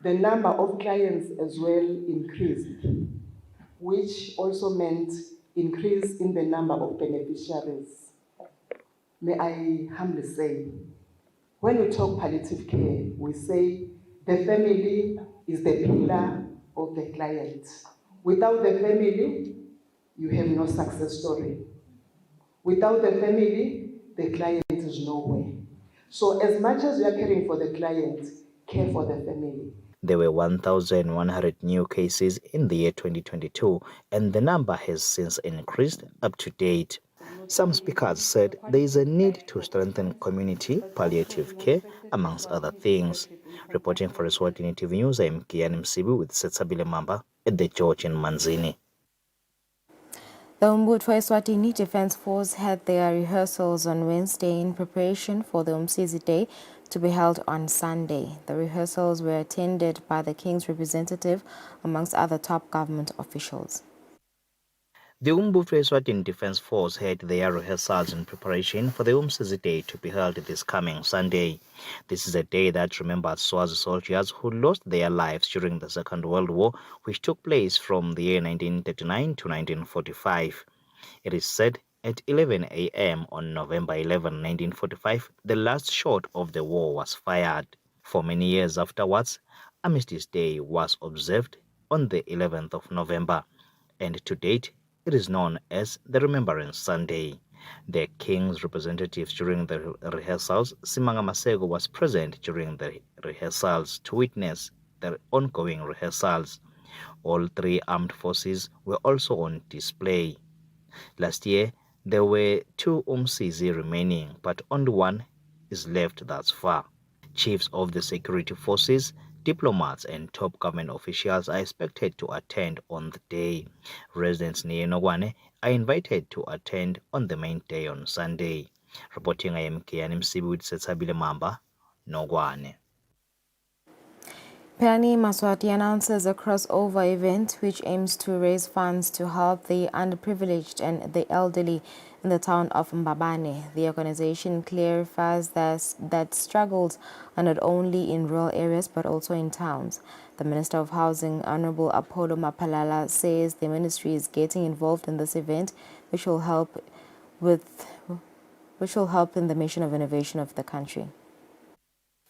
The number of clients as well increased, which also meant increase in the number of beneficiaries. May I humbly say, when we talk palliative care, we say the family is the pillar of the client. Without the family, you have no success story. Without the family, the client is nowhere. So as much as you are caring for the client, care for the family.
There were 1,100 new cases in the year 2022, and the number has since increased up to date. Some speakers said there is a need to strengthen community palliative care, amongst other things. Reporting for Eswatini TV News, I am Kian Msibu with Setsabile Mamba at the George in Manzini.
The Umbutfo Eswatini Defence Force had their rehearsals on Wednesday in preparation for the Umsizi Day to be held on Sunday. The rehearsals were attended by the King's representative, amongst other top government officials.
The Umbutfo Eswatini Defence Force had their rehearsals in preparation for the Umsizi Day to be held this coming Sunday. This is a day that remembers Swazi soldiers who lost their lives during the Second World War, which took place from the year 1939 to 1945. It is said at 11 a.m. on November 11, 1945, the last shot of the war was fired. For many years afterwards, Armistice Day was observed on the 11th of November, and to date, it is known as the Remembrance Sunday. The King's representatives during the rehearsals, Simanga Masego was present during the rehearsals to witness the ongoing rehearsals. All three armed forces were also on display. Last year, there were 2 Umsizi remaining, but only one is left thus far. Chiefs of the security forces, diplomats and top government officials are expected to attend on the day. Residents near Nogwane are invited to attend on the main day on Sunday. Reporting I am Kian Msibi with Setsabile Mamba, Nogwane.
Pelani Maswati announces a crossover event which aims to raise funds to help the underprivileged and the elderly in the town of Mbabane. The organization clarifies that struggles are not only in rural areas but also in towns. The Minister of Housing, Honorable Apollo Mapalala, says the ministry is getting involved in this event, which will help in the mission of innovation of the country.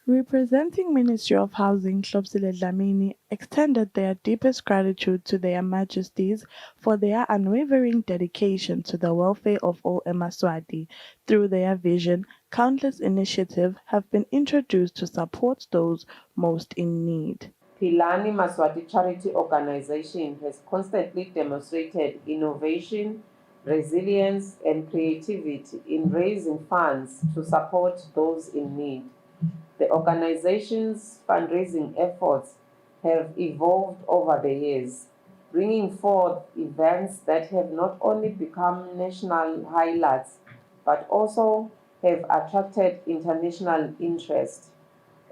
Representing Ministry of Housing, Kusile Dlamini extended their deepest gratitude to their Majesties for their unwavering dedication to the welfare of all Emaswati. Through their vision, countless initiatives have been introduced to support those most in need.
Philani Maswati Charity Organization has constantly demonstrated innovation, resilience, and creativity in raising funds to support those in need. The organization's fundraising efforts have evolved over the years, bringing forth events that have not only become national highlights, but also have attracted international interest.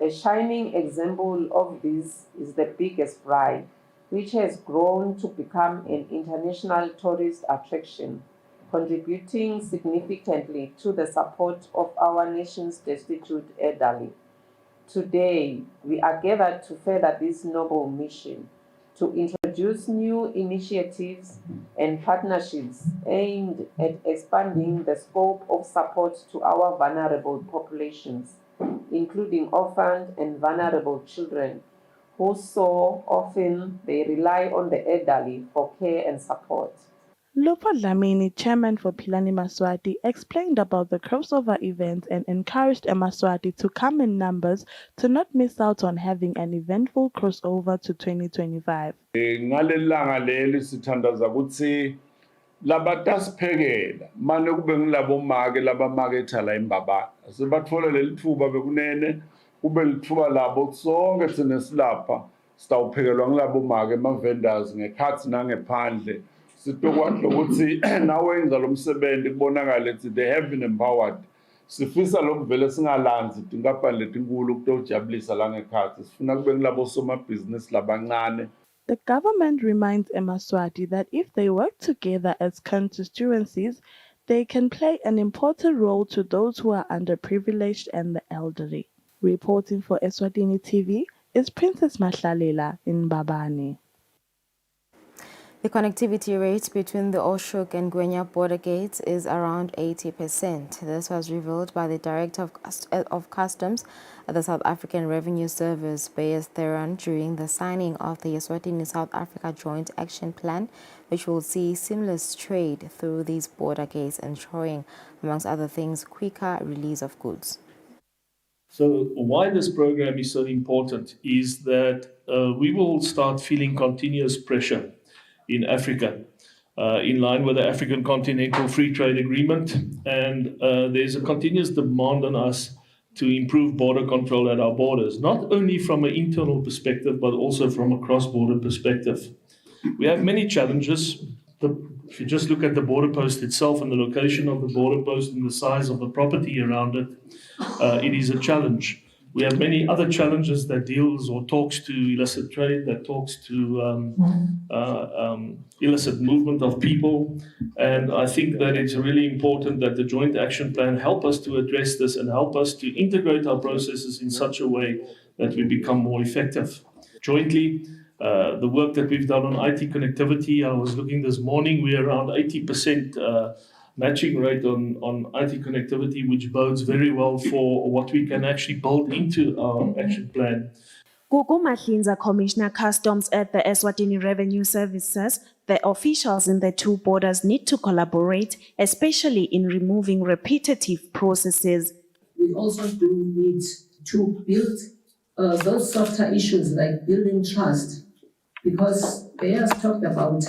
A shining example of this is the Biggest Bride, which has grown to become an international tourist attraction, contributing significantly to the support of our nation's destitute elderly. Today, we are gathered to further this noble mission, to introduce new initiatives and partnerships aimed at expanding the scope of support to our vulnerable populations, including orphaned and vulnerable children who so often they rely on the elderly for care and support.
Lupa Dlamini, chairman for Philani Maswati, explained about the crossover event and encouraged Emaswati to come in numbers to not miss out on having an eventful crossover to 2025.
Ngalelanga leli sithandaza ukuthi labatasiphekela manje kube ngilabo make labamaketha la eMbabane sebathola leli thuba bekunene kube lithuba labo sonke thina silapha sitawuphekelwa ngilabo make ama-vendors ngekhathi nangephandle sitokwazi ukuthi nawenza lo msebenzi kubonakala ukuthi they have been empowered. Sifisa lokuvele singalanzi tinkampani letinkulu ukutojabulisa la ngekhathi sifuna kube ngilabo somabhizinisi labancane.
The government reminds Emaswati that if they work together as constituencies, they can play an important role to those who are underprivileged and the elderly. Reporting for Eswatini TV is Princess Mahlalela in Mbabane.
The connectivity rate between the Oshuk and Gwenya border gates is around 80%. This was revealed by the Director of Customs at the South African Revenue Service, Bayes Theron, during the signing of the Eswatini-South Africa Joint Action Plan, which will see seamless trade through these border gates, ensuring, amongst other things, quicker release of goods.
So why this program is so important is that we will start feeling continuous pressure in Africa, in line with the African Continental Free Trade Agreement. And there's a continuous demand on us to improve border control at our borders, not only from an internal perspective, but also from a cross-border perspective. We have many challenges. If you just look at the border post itself and the location of the border post and the size of the property around it, it is a challenge. We have many other challenges that deals or talks to illicit trade, that talks to illicit movement of people. And I think that it's really important that the Joint Action Plan help us to address this and help us to integrate our processes in such a way that we become more effective. Jointly, the work that we've done on IT connectivity, I was looking this morning, we're around 80% matching rate on IT connectivity, which bodes very well for what we can actually build into our action plan.
Gugu Mahlinza, Commissioner Customs at the Eswatini Revenue Service, says the officials in the two borders need to collaborate, especially in removing repetitive processes.
We also do need to build those softer issues like building trust, because Bayers talked about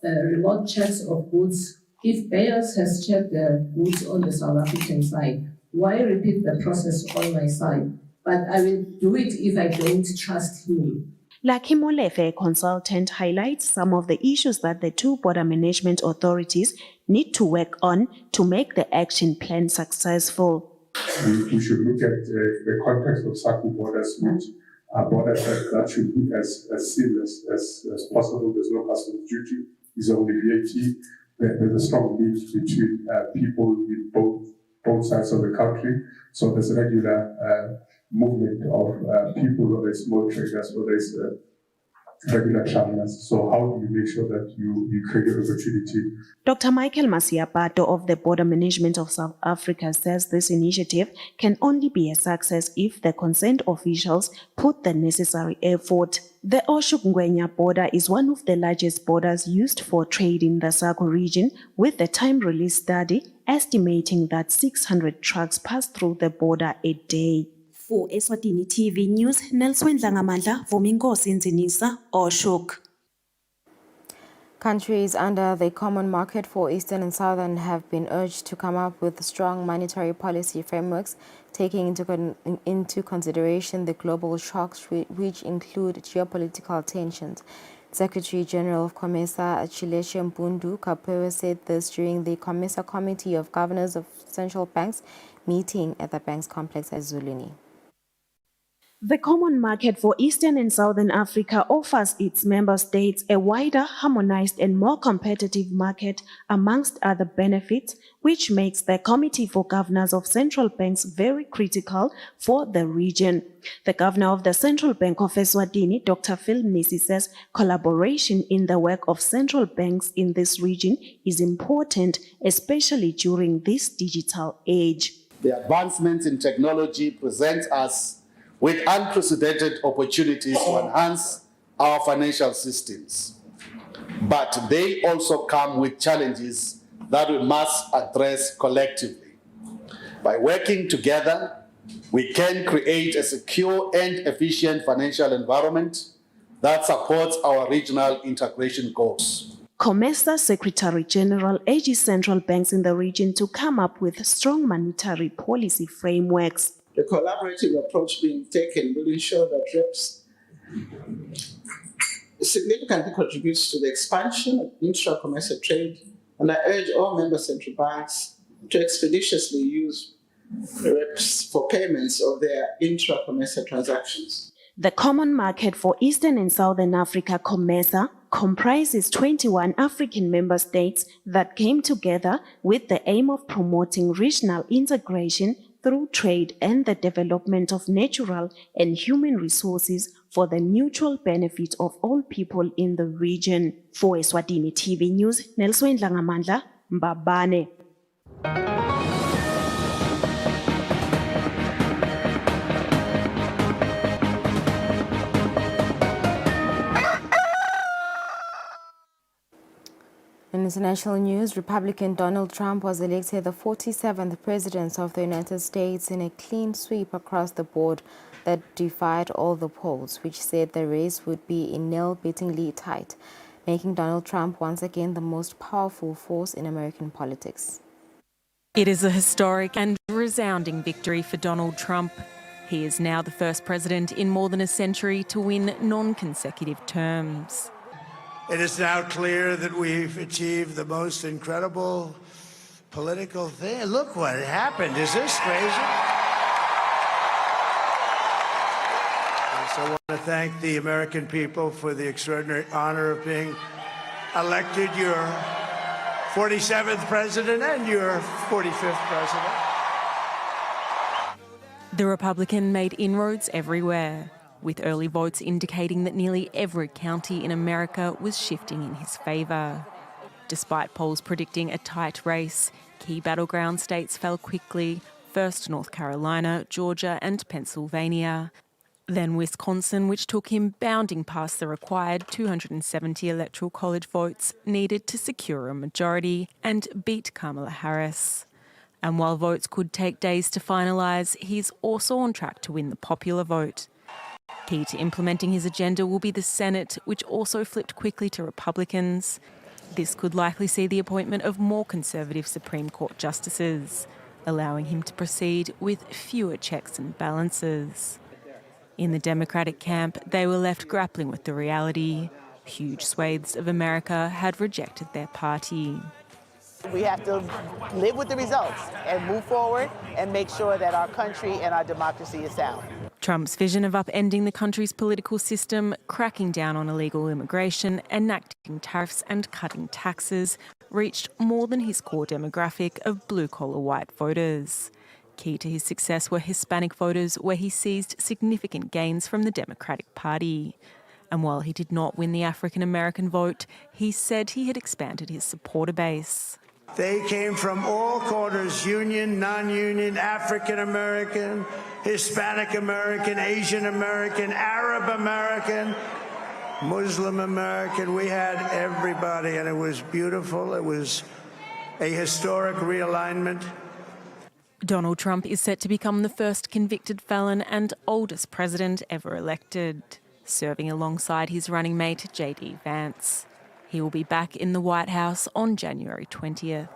remote checks of goods. If Bayers has checked the goods on the South African side, why repeat the process on my side? But I will do it if I don't trust him.
Lucky Molefe, a consultant, highlights some of the issues that the two border management authorities need to work on to make the action plan successful.
We should look at the context of SACU borders, which are borders that should be as seamless as possible. There's no customs duty, there's only VAT. There's a strong link between people in both sides of the country. So there's a regular movement of people, whether it's small traders, whether it's regular travelers. So how do you make sure that you create an opportunity?
Dr. Michael Masiapato of the Border Management of South Africa says this initiative can only be a success if the concerned officials put the necessary effort. The Oshuk-Ngwenya border is one of the largest borders used for trade in the SACU region, with the time-release study estimating that 600 trucks pass through the border a day.
For Eswatini TV News, Nelson Dlangamandla, Vominkosi Nzinisa, Oshuk.
Countries under the Common Market for Eastern and Southern have been urged to come up with strong monetary policy frameworks, taking into consideration the global shocks which include geopolitical tensions. Secretary General of COMESA, Achileshe Mpundu Kapewe, said this during the COMESA Committee of Governors of Central Banks meeting at the Banks Complex at Zuluni.
The Common Market for Eastern and Southern Africa offers its member states a wider, harmonized and more competitive market, amongst other benefits, which makes the Committee for Governors of Central Banks very critical for the region. The Governor of the Central Bank of Eswatini, Dr. Phil Mnisi, says collaboration in the work of central banks in this region is important, especially during this digital age.
The advancements in technology present us
with unprecedented opportunities to enhance our financial systems. But they also come with challenges that we must address collectively. By working together, we can create a secure and efficient financial environment that supports our regional integration goals.
COMESA Secretary General urges central banks in the region to come up with strong monetary policy frameworks.
The collaborative approach being taken will ensure that REPS significantly contributes to the expansion of intra-COMESA trade, and I urge all member central banks to expeditiously use REPS for payments of their intra-COMESA transactions.
The Common Market for Eastern and Southern Africa, COMESA, comprises 21 African member states that came together with the aim of promoting regional integration through trade and the development of natural and human resources for the mutual benefit of all people in the region. For Eswatini TV News, Nelson Dlangamandla, Mbabane.
In international news, Republican Donald Trump was elected the 47th President of the United States in a clean sweep across the board that defied all the polls, which said the race would be nail-bitingly tight, making Donald Trump once again the most powerful force in American politics.
It is a historic and resounding victory for Donald Trump. He is now the first president in more than a century to win non-consecutive terms.
It is now clear that we've achieved the most incredible political thing. Look what happened. Is this crazy? So I want to thank the American people for the extraordinary honor of being elected your 47th president and your 45th president.
The Republican made inroads everywhere, with early votes indicating that nearly every county in America was shifting in his favour. Despite polls predicting a tight race, key battleground states fell quickly, first North Carolina, Georgia and Pennsylvania. Then Wisconsin, which took him bounding past the required 270 electoral college votes needed to secure a majority and beat Kamala Harris. And while votes could take days to finalise, he's also on track to win the popular vote. Key to implementing his agenda will be the Senate, which also flipped quickly to Republicans. This could likely see the appointment of more conservative Supreme Court justices, allowing him to proceed with fewer checks and balances. In the Democratic camp, they were left grappling with the reality. Huge swathes of America had rejected their party.
We have to live with the results and move forward and make sure that our country and our democracy is sound.
Trump's vision of upending the country's political system, cracking down on illegal immigration, enacting tariffs and cutting taxes reached more than his core demographic of blue-collar white voters. Key to his success were Hispanic voters, where he seized significant gains from the Democratic Party. And while he did not win the African-American vote, he said he had expanded his supporter base.
They came from all corners, union, non-union, African-American, Hispanic-American, Asian-American, Arab-American, Muslim-American. We had everybody, and it was beautiful. It was a historic realignment.
Donald Trump is set to become the first convicted felon and oldest president ever elected, serving alongside his running mate J.D. Vance. He will be back in the White House on January 20th.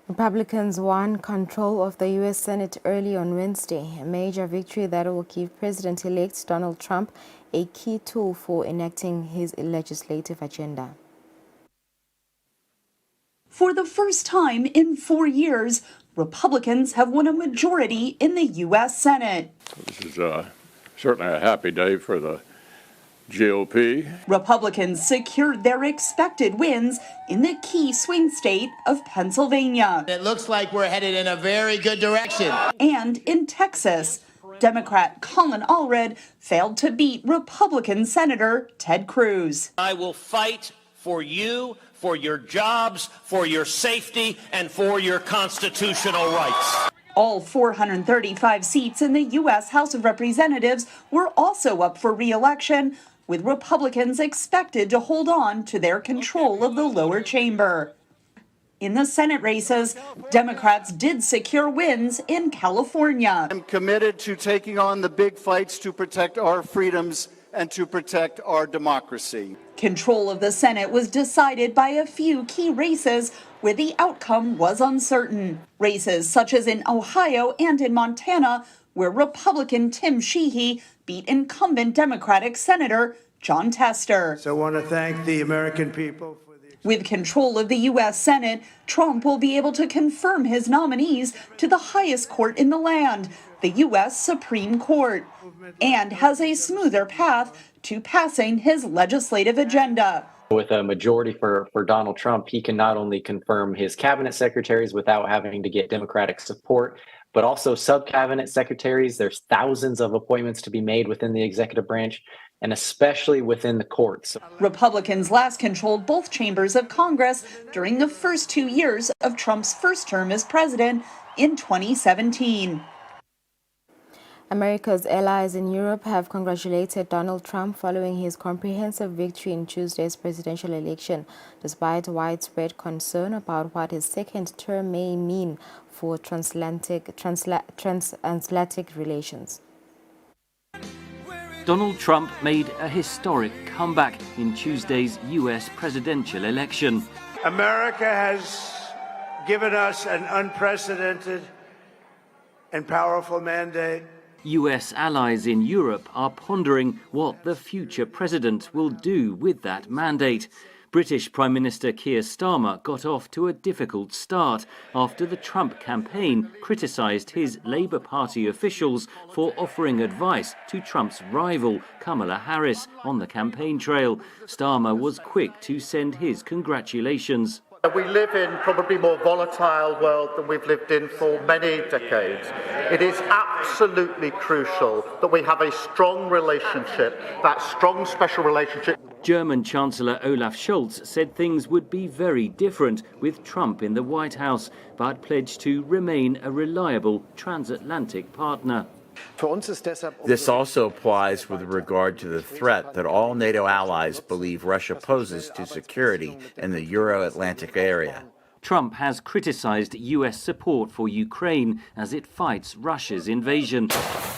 Republicans won control of the U.S. Senate early on Wednesday, a major victory that will give President-elect Donald Trump a key tool for enacting his legislative agenda.
For the first time in 4 years, Republicans have won a majority in the U.S. Senate.
This is certainly a happy day for the GOP.
Republicans secured their expected wins in the key swing state of Pennsylvania.
It looks like we're headed in a very good direction.
And in Texas, Democrat Colin Allred failed to beat Republican Senator Ted Cruz.
I will fight for you, for your jobs, for your safety, and for your constitutional rights.
All 435 seats in the U.S. House of Representatives were also up for re-election, with Republicans expected to hold on to their control of the lower chamber. In the Senate races, Democrats did secure wins in California.
I'm committed to taking on the big fights to protect our freedoms and to protect our democracy.
Control of the Senate was decided by a few key races where the outcome was uncertain. Races such as in Ohio and in Montana, where Republican Tim Sheehy beat incumbent Democratic Senator John Tester.
So I want to thank the American people.
With control of the U.S. Senate, Trump will be able to confirm his nominees to the highest court in the land, the U.S. Supreme Court, and has a smoother path to passing his legislative agenda.
With a majority for Donald Trump, he can not only confirm his cabinet secretaries without having to get Democratic support, but also sub-cabinet secretaries. There's thousands of appointments to be made within the executive branch, and especially within the courts.
Republicans last controlled both chambers of Congress during the first 2 years of Trump's first term as president in 2017.
America's allies in Europe have congratulated Donald Trump following his comprehensive victory in Tuesday's presidential election, despite widespread concern about what his second term may mean for transatlantic relations.
Donald Trump made a historic comeback in Tuesday's U.S. presidential election.
America has given us an unprecedented and powerful mandate.
U.S. allies in Europe are pondering what the future president will do with that mandate. British Prime Minister Keir Starmer got off to a difficult start after the Trump campaign criticised his Labour Party officials for offering advice to Trump's rival, Kamala Harris, on the campaign trail. Starmer was quick to send his congratulations.
We live in probably more volatile world than we've lived in for many decades. It is absolutely crucial that we have a strong relationship, that strong special relationship.
German Chancellor Olaf Scholz said things would be very different with Trump in the White House, but pledged to remain a reliable transatlantic partner.
This also applies with regard to the threat that all NATO allies believe Russia poses to security in the Euro-Atlantic area.
Trump has criticized U.S. support for Ukraine as it fights Russia's invasion,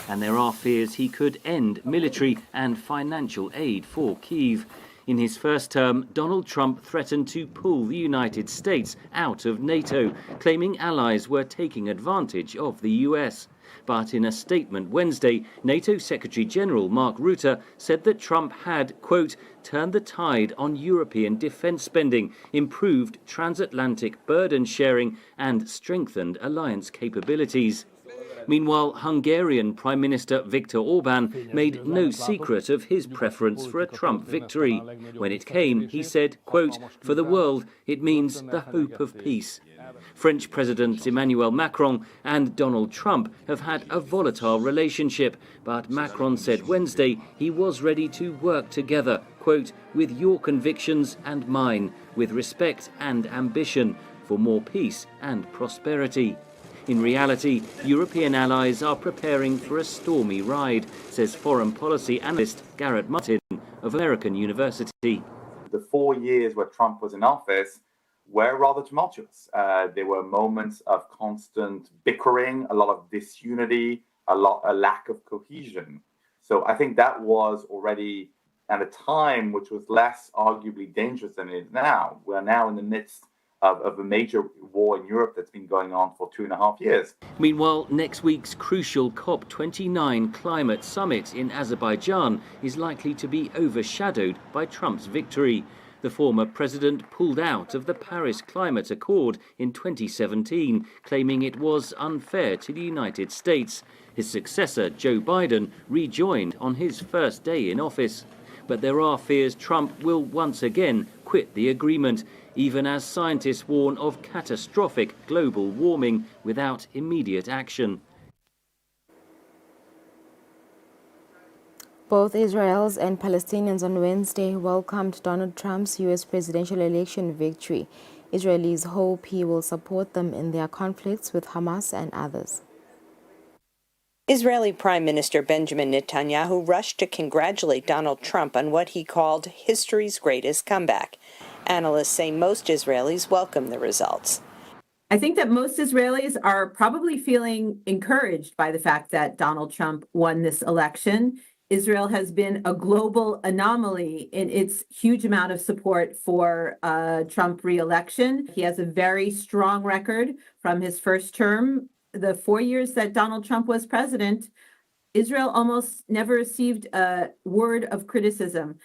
and there are fears he could end military and financial aid for Kyiv. In his first term, Donald Trump threatened to pull the United States out of NATO, claiming allies were taking advantage of the U.S. But in a statement Wednesday, NATO Secretary-General Mark Rutte said that Trump had, quote, turned the tide on European defense spending, improved transatlantic burden sharing, and strengthened alliance capabilities. Meanwhile, Hungarian Prime Minister Viktor Orban made no secret of his preference for a Trump victory. When it came, he said, quote, for the world, it means the hope of peace. French President Emmanuel Macron and Donald Trump have had a volatile relationship, but Macron said Wednesday he was ready to work together, quote, with your convictions and mine, with respect and ambition, for more peace and prosperity. In reality, European allies are preparing for a stormy ride, says foreign policy analyst Garrett Martin of American University.
The 4 years where Trump was in office were rather tumultuous. There were moments of constant bickering, a lot of disunity, a lack of cohesion. So I think that was already at a time which was less arguably dangerous than it is now. We're now in the midst of a major war in Europe that's been going on for 2.5 years.
Meanwhile, next week's crucial COP29 climate summit in Azerbaijan is likely to be overshadowed by Trump's victory. The former president pulled out of the Paris Climate Accord in 2017, claiming it was unfair to the United States. His successor, Joe Biden, rejoined on his first day in office. But there are fears Trump will once again quit the agreement, even as scientists warn of catastrophic global warming without immediate action.
Both Israelis and Palestinians on Wednesday welcomed Donald Trump's U.S. presidential election victory. Israelis hope he will support them in their conflicts with Hamas and others.
Israeli Prime Minister Benjamin Netanyahu rushed to congratulate Donald Trump on what he called history's greatest comeback. Analysts say most Israelis welcome the results.
I think that most Israelis are probably feeling encouraged by the fact that Donald Trump won this election. Israel has been a global anomaly in its huge amount of support for Trump re-election. He has a very strong record from his first term. The 4 years that Donald Trump was president, Israel almost never received a word of criticism.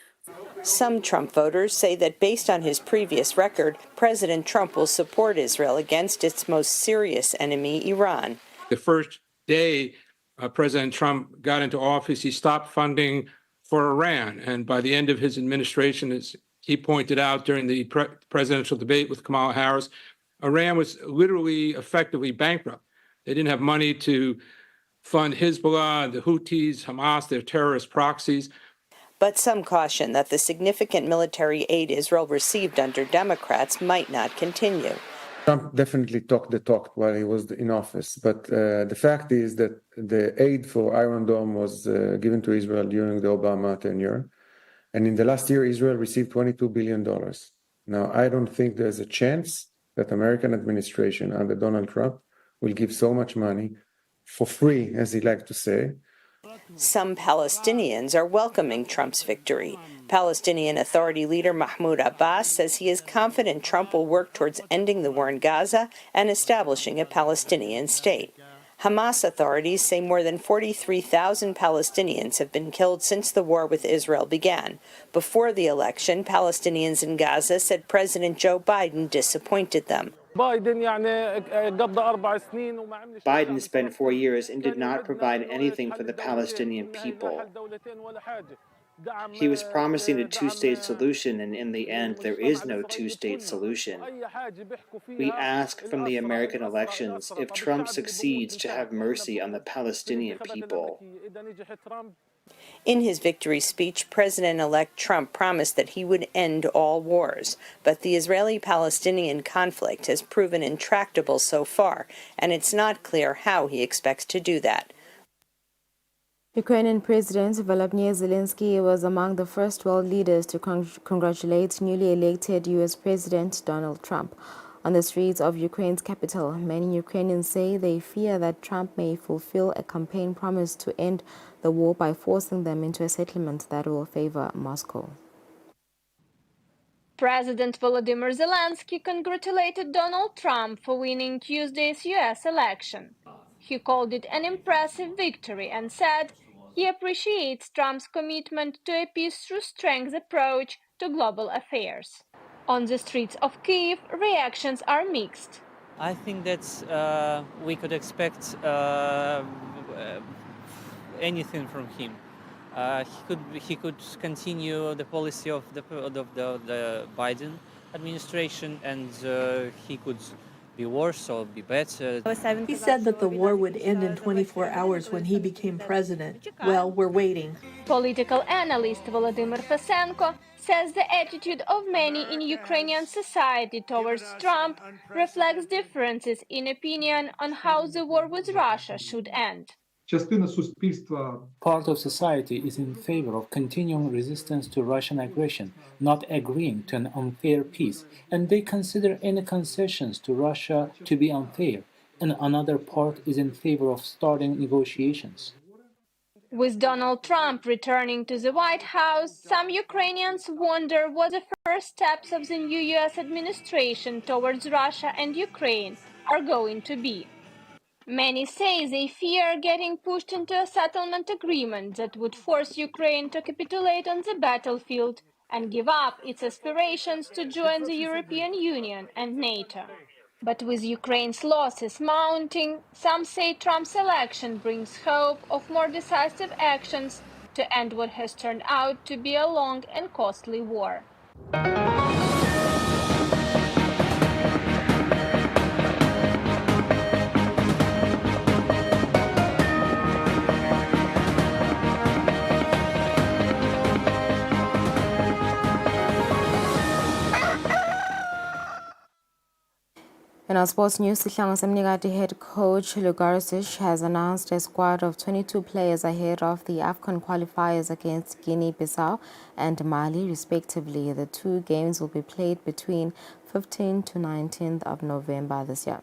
Some Trump voters say that based on his previous record, President Trump will support Israel against its most serious enemy, Iran.
The first day President Trump got into office, he stopped funding for Iran. And by the end of his administration, as he pointed out during the presidential debate with Kamala Harris, Iran was literally effectively bankrupt. They didn't have money to fund Hezbollah, the Houthis, Hamas, their terrorist proxies.
But some caution that the significant military aid Israel received under Democrats might not continue.
Trump definitely talked the talk while he was in office, but the fact is that the aid for Iron Dome was given to Israel during the Obama tenure, and in the last year, Israel received $22 billion. Now, I don't think there's a chance that American administration under Donald Trump will give so much money for free, as he liked to say.
Some Palestinians are welcoming Trump's victory. Palestinian Authority leader Mahmoud Abbas says he is confident Trump will work towards ending the war in Gaza and establishing a Palestinian state. Hamas authorities say more than 43,000 Palestinians have been killed since the war with Israel began. Before the election, Palestinians in Gaza said President Joe Biden disappointed them.
Biden spent 4 years and did not provide anything for the Palestinian people. He was promising a two-state solution, and in the end, there is no two-state solution. We ask from the American elections, if Trump succeeds, to have mercy on the Palestinian people.
In his victory speech, President-elect Trump promised that he would end all wars, but the Israeli-Palestinian conflict has proven intractable so far, and it's not clear how he expects to do that.
Ukrainian President Volodymyr Zelensky was among the first world leaders to congratulate newly elected U.S. President Donald Trump. On the streets of Ukraine's capital, many Ukrainians say they fear that Trump may fulfill a campaign promise to end the war by forcing them into a settlement that will favor Moscow.
President Volodymyr Zelensky congratulated Donald Trump for winning Tuesday's U.S. election. He called it an impressive victory and said he appreciates Trump's commitment to a peace-through-strength approach to global affairs. On the streets of Kyiv, reactions are mixed.
I think that we could expect anything from him. He could continue the policy of the Biden administration, and he could be worse or be better.
He said that the war would end in 24 hours when he became president. Well, we're waiting.
Political analyst Volodymyr Fesenko says the attitude of many in Ukrainian society towards Trump reflects differences in opinion on how the war with Russia should end.
Part of society is in favor of continuing resistance to Russian aggression, not agreeing to an unfair peace, and they consider any concessions to Russia to be unfair, and another part is in favor of starting negotiations.
With Donald Trump returning to the White House, some Ukrainians wonder what the first steps of the new U.S. administration towards Russia and Ukraine are going to be. Many say they fear getting pushed into a settlement agreement that would force Ukraine to capitulate on the battlefield and give up its aspirations to join the European Union and NATO. But with Ukraine's losses mounting, some say Trump's election brings hope of more decisive actions to end what has turned out to be a long and costly war.
In our sports news, Sihlangu Semnikati head coach Lugarisic has announced a squad of 22 players ahead of the AFCON qualifiers against Guinea-Bissau and Mali, respectively. The two games will be played between 15th to 19th of November this year.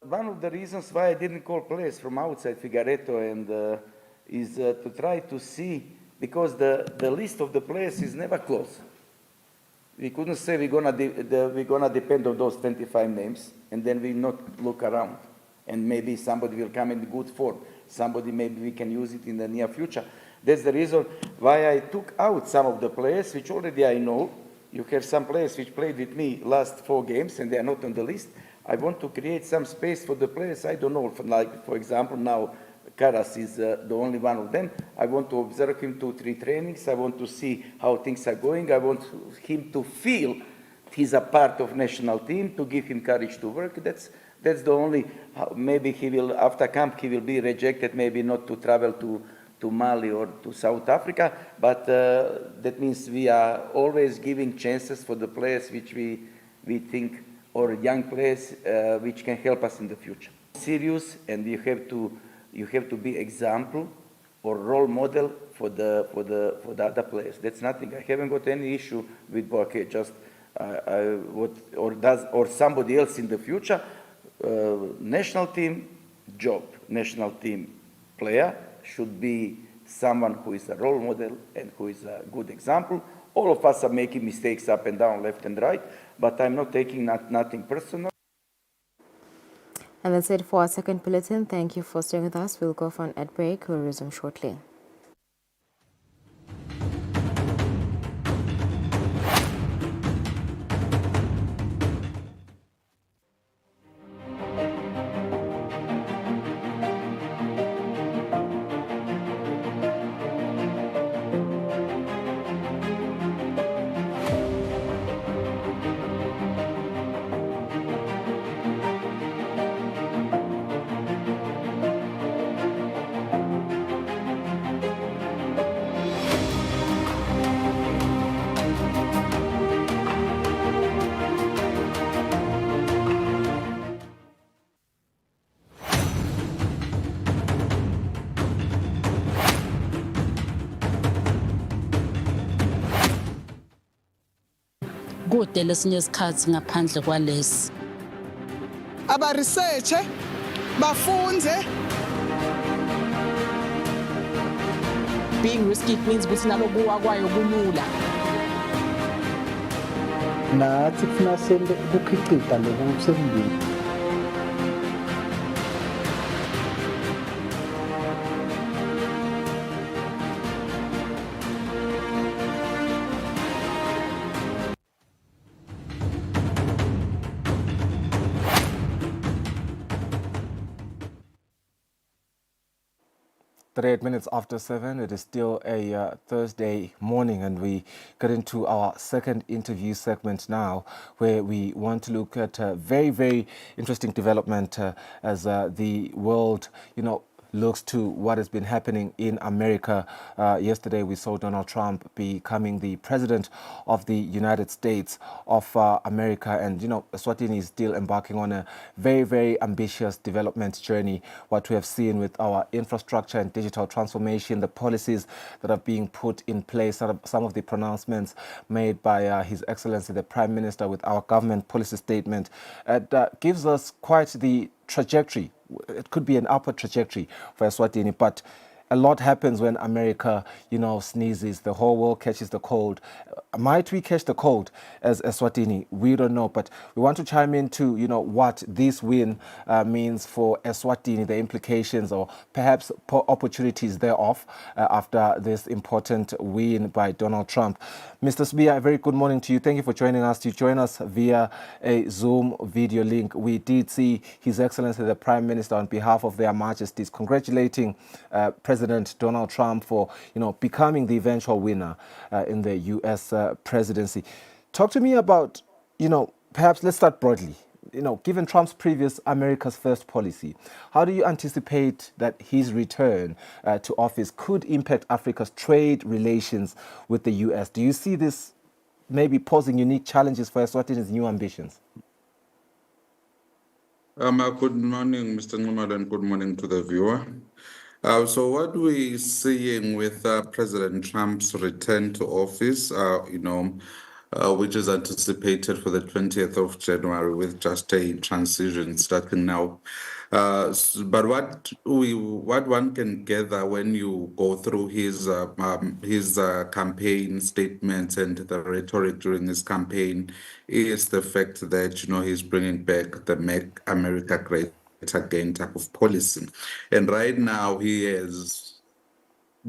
One of the reasons why I didn't call players from outside Figueiredo and is to try to see, because the list of the players is never close. We couldn't say we're gonna depend on those 25 names and then we not look around. And maybe somebody will come in good form. Somebody maybe we can use it in the near future. That's the reason why I took out some of the players which already I know. You have some players which played with me last 4 games and they are not on the list. I want to create some space for the players I don't know. Like, for example, now Karas is the only one of them. I want to observe him 2-3 trainings. I want to see how things are going. I want him to feel he's a part of national team, to give him courage to work. That's the only, maybe he will, after camp, he will be rejected, maybe not to travel to Mali or to South Africa, but that means we are always giving chances for the players which we think, or young players which can help us in the future. Serious, and you have to be example or role model for the other players. That's nothing. I haven't got any issue with Boake. Just or somebody else in the future. National team job, national team player should be someone who is a role model and who is a good example. All of us are making mistakes up and down, left and right, but I'm not taking nothing personal.
And that's it for our second bulletin. Thank you for staying with us. We'll go for an ad break. We'll resume shortly.
kude lesinye isikhathi ngaphandle kwalesi
abaresearche bafunze.
Being risky means ukuthi nalokuwa kwayo kulula.
nathi kufuna sembe ukukhicita lokusembili.
Minutes after 7, it is still a Thursday morning, and we get into our second interview segment now, where we want to look at a very, very interesting development as the world, looks to what has been happening in America. Yesterday, we saw Donald Trump becoming the president of the United States of America. And, Eswatini is still embarking on a very, very ambitious development journey. What we have seen with our infrastructure and digital transformation, the policies that are being put in place, some of the pronouncements made by His Excellency, the Prime Minister, with our government policy statement, gives us quite the trajectory. It could be an upward trajectory for Eswatini, but a lot happens when America, sneezes. The whole world catches the cold. Might we catch the cold as Eswatini? We don't know, but we want to chime into, what this win means for Eswatini, the implications or perhaps opportunities thereof after this important win by Donald Trump. Mr. Sbia, a very good morning to you. Thank you for joining us. You join us via a Zoom video link. We did see His Excellency, the Prime Minister, on behalf of their Majesties, congratulating President Donald Trump for, becoming the eventual winner in the U.S. presidency. Talk to me about, perhaps let's start broadly. Given Trump's previous America's First policy, how do you anticipate that his return to office could impact Africa's trade relations with the U.S.? Do you see this maybe posing unique challenges for Eswatini's new ambitions?
Good morning, Mr. Nxumalo, and good morning to the viewer. So what we're seeing with President Trump's return to office, which is anticipated for the 20th of January with just a transition starting now. But what one can gather when you go through his campaign statements and the rhetoric during his campaign is the fact that he's bringing back the Make America Great Again type of policy, and right now he is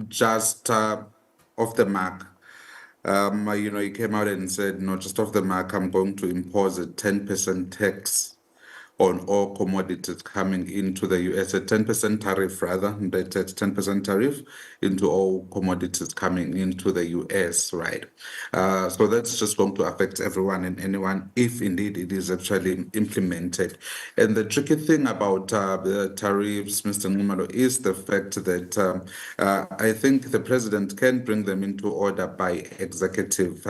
just off the mark. He came out and said, no, just off the mark, I'm going to impose a 10% tax on all commodities coming into the US, a 10% tariff rather, that 10% tariff into all commodities coming into the US, right? So that's just going to affect everyone and anyone if indeed it is actually implemented. And the tricky thing about the tariffs, Mr. Nxumalo, is the fact that I think the president can bring them into order by executive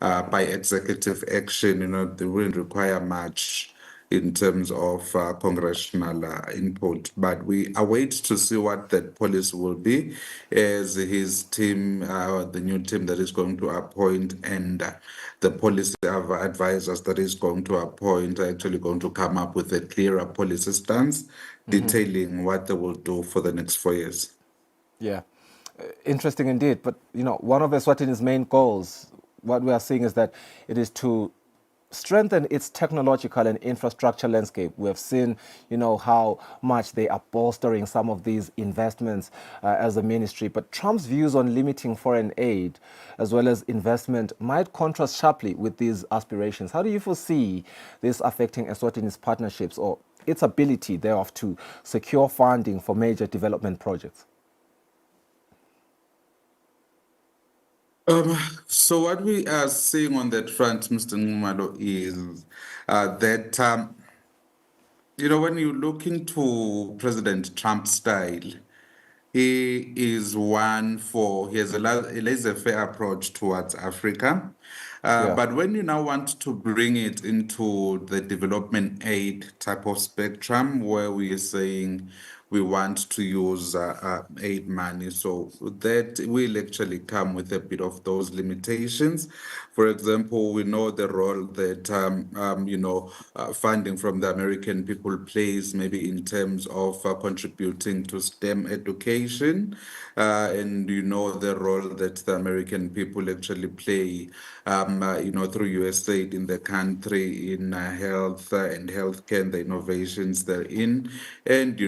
action. They wouldn't require much in terms of congressional input. But we await to see what that policy will be as his team, the new team that is going to appoint, and the policy advisors that is going to appoint are actually going to come up with a clearer policy stance detailing what they will do for the next 4 years.
Yeah, interesting indeed. But, one of Eswatini's main goals, what we are seeing is that it is to strengthen its technological and infrastructure landscape. We have seen, how much they are bolstering some of these investments as a ministry. But Trump's views on limiting foreign aid as well as investment might contrast sharply with these aspirations. How do you foresee this affecting Eswatini's partnerships or its ability thereof to secure funding for major development projects?
So what we are seeing on that front, Mr. Nxumalo, is that, when you look into President Trump's style, he is he has a laissez-faire approach towards Africa. But when you now want to bring it into the development aid type of spectrum, where we are saying we want to use aid money, so that will actually come with a bit of those limitations. For example, we know the role that funding from the American people plays, maybe in terms of contributing to STEM education, and the role that the American people actually play, through USAID in the country in health and healthcare and the innovations therein, and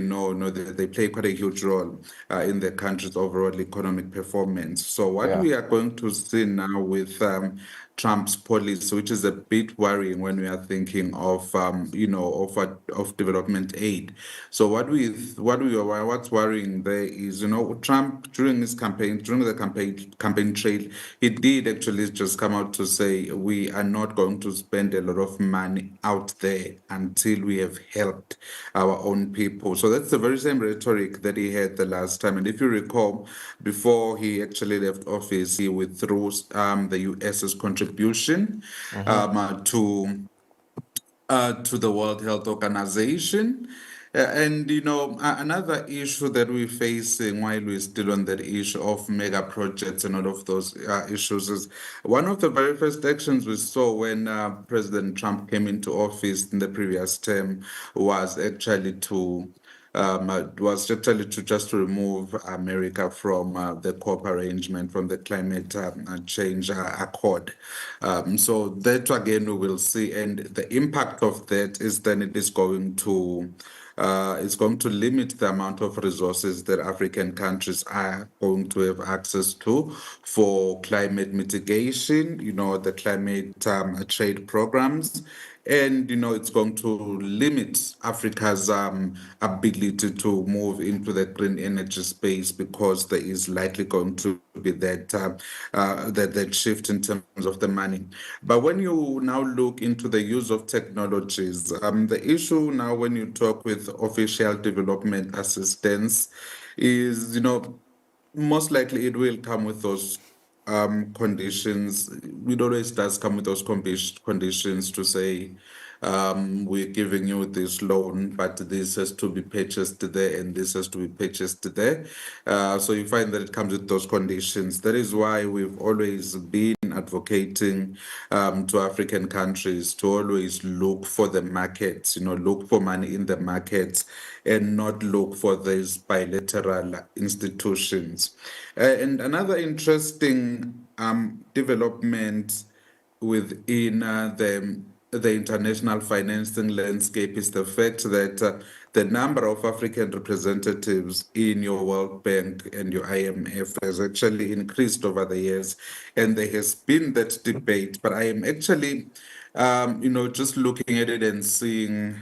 they play quite a huge role in the country's overall economic performance. So what we are going to see now with Trump's policy, which is a bit worrying when we are thinking of of development aid. So what's worrying there is Trump during the campaign trail, he did actually just come out to say we are not going to spend a lot of money out there until we have helped our own people. So that's the very same rhetoric that he had the last time. And if you recall, before he actually left office, he withdrew the US's contribution to the World Health Organization. And another issue that we're facing while we're still on that issue of mega projects and all of those issues is one of the very first actions we saw when President Trump came into office in the previous term was actually to just remove America from the COP arrangement, from the climate change accord. So that again we will see, and the impact of that is then it is going to limit the amount of resources that African countries are going to have access to for climate mitigation, the climate trade programs. And, it's going to limit Africa's ability to move into the green energy space because there is likely going to be that shift in terms of the money. But when you now look into the use of technologies, the issue now when you talk with official development assistance is, most likely it will come with those conditions. It always does come with those conditions to say we're giving you this loan, but this has to be purchased there and this has to be purchased there. So you find that it comes with those conditions. That is why we've always been advocating to African countries to always look for the markets, look for money in the markets and not look for these bilateral institutions. And another interesting development within the international financing landscape is the fact that the number of African representatives in your World Bank and your IMF has actually increased over the years, and there has been that debate. But I am actually, just looking at it and seeing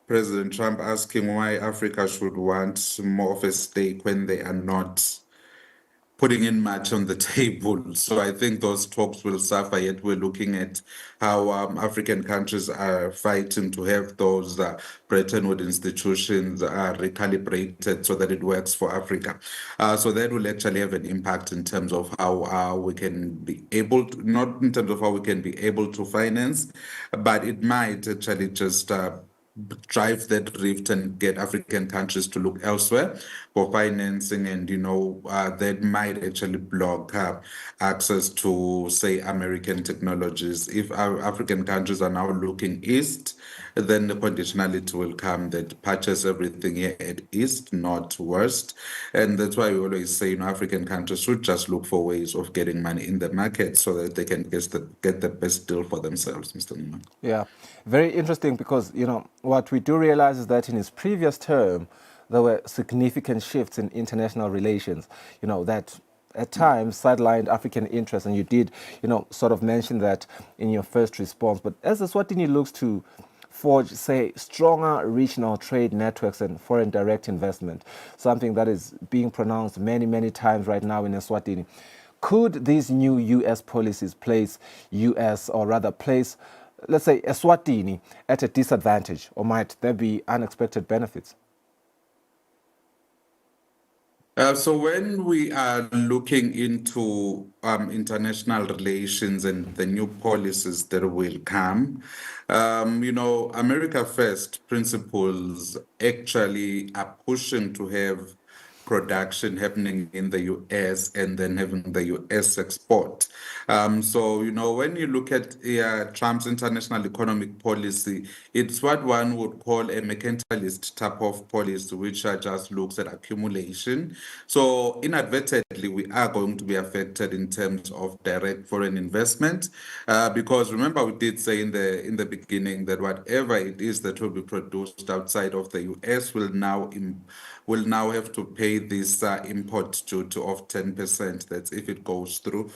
President Trump asking why Africa should want more of a stake when they are not putting in much on the table. So I think those talks will suffer, yet we're looking at how African countries are fighting to have those Bretton Woods institutions recalibrated so that it works for Africa. So that will actually have an impact in terms of how we can be able to, not in terms of how we can be able to finance, but it might actually just drive that rift and get African countries to look elsewhere for financing, and that might actually block access to, say, American technologies. If our African countries are now looking east, then the conditionality will come that purchase everything here at east, not west. And that's why we always say African countries should just look for ways of getting money in the market so that they can get the best deal for themselves, Mr. Nima.
Yeah, very interesting because, what we do realize is that in his previous term, there were significant shifts in international relations, that at times sidelined African interests. And you did, sort of mention that in your first response. But as Eswatini looks to forge, say, stronger regional trade networks and foreign direct investment, something that is being pronounced many, many times right now in Eswatini, could these new U.S. policies place let's say, Eswatini at a disadvantage, or might there be unexpected benefits?
So when we are looking into international relations and the new policies that will come, America First principles actually are pushing to have production happening in the US and then having the US export. So, when you look at Trump's international economic policy, it's what one would call a mercantilist type of policy, which just looks at accumulation. So inadvertently, we are going to be affected in terms of direct foreign investment, because remember we did say in the beginning that whatever it is that will be produced outside of the US will now have to pay this import duty of 10%. That's if it goes through.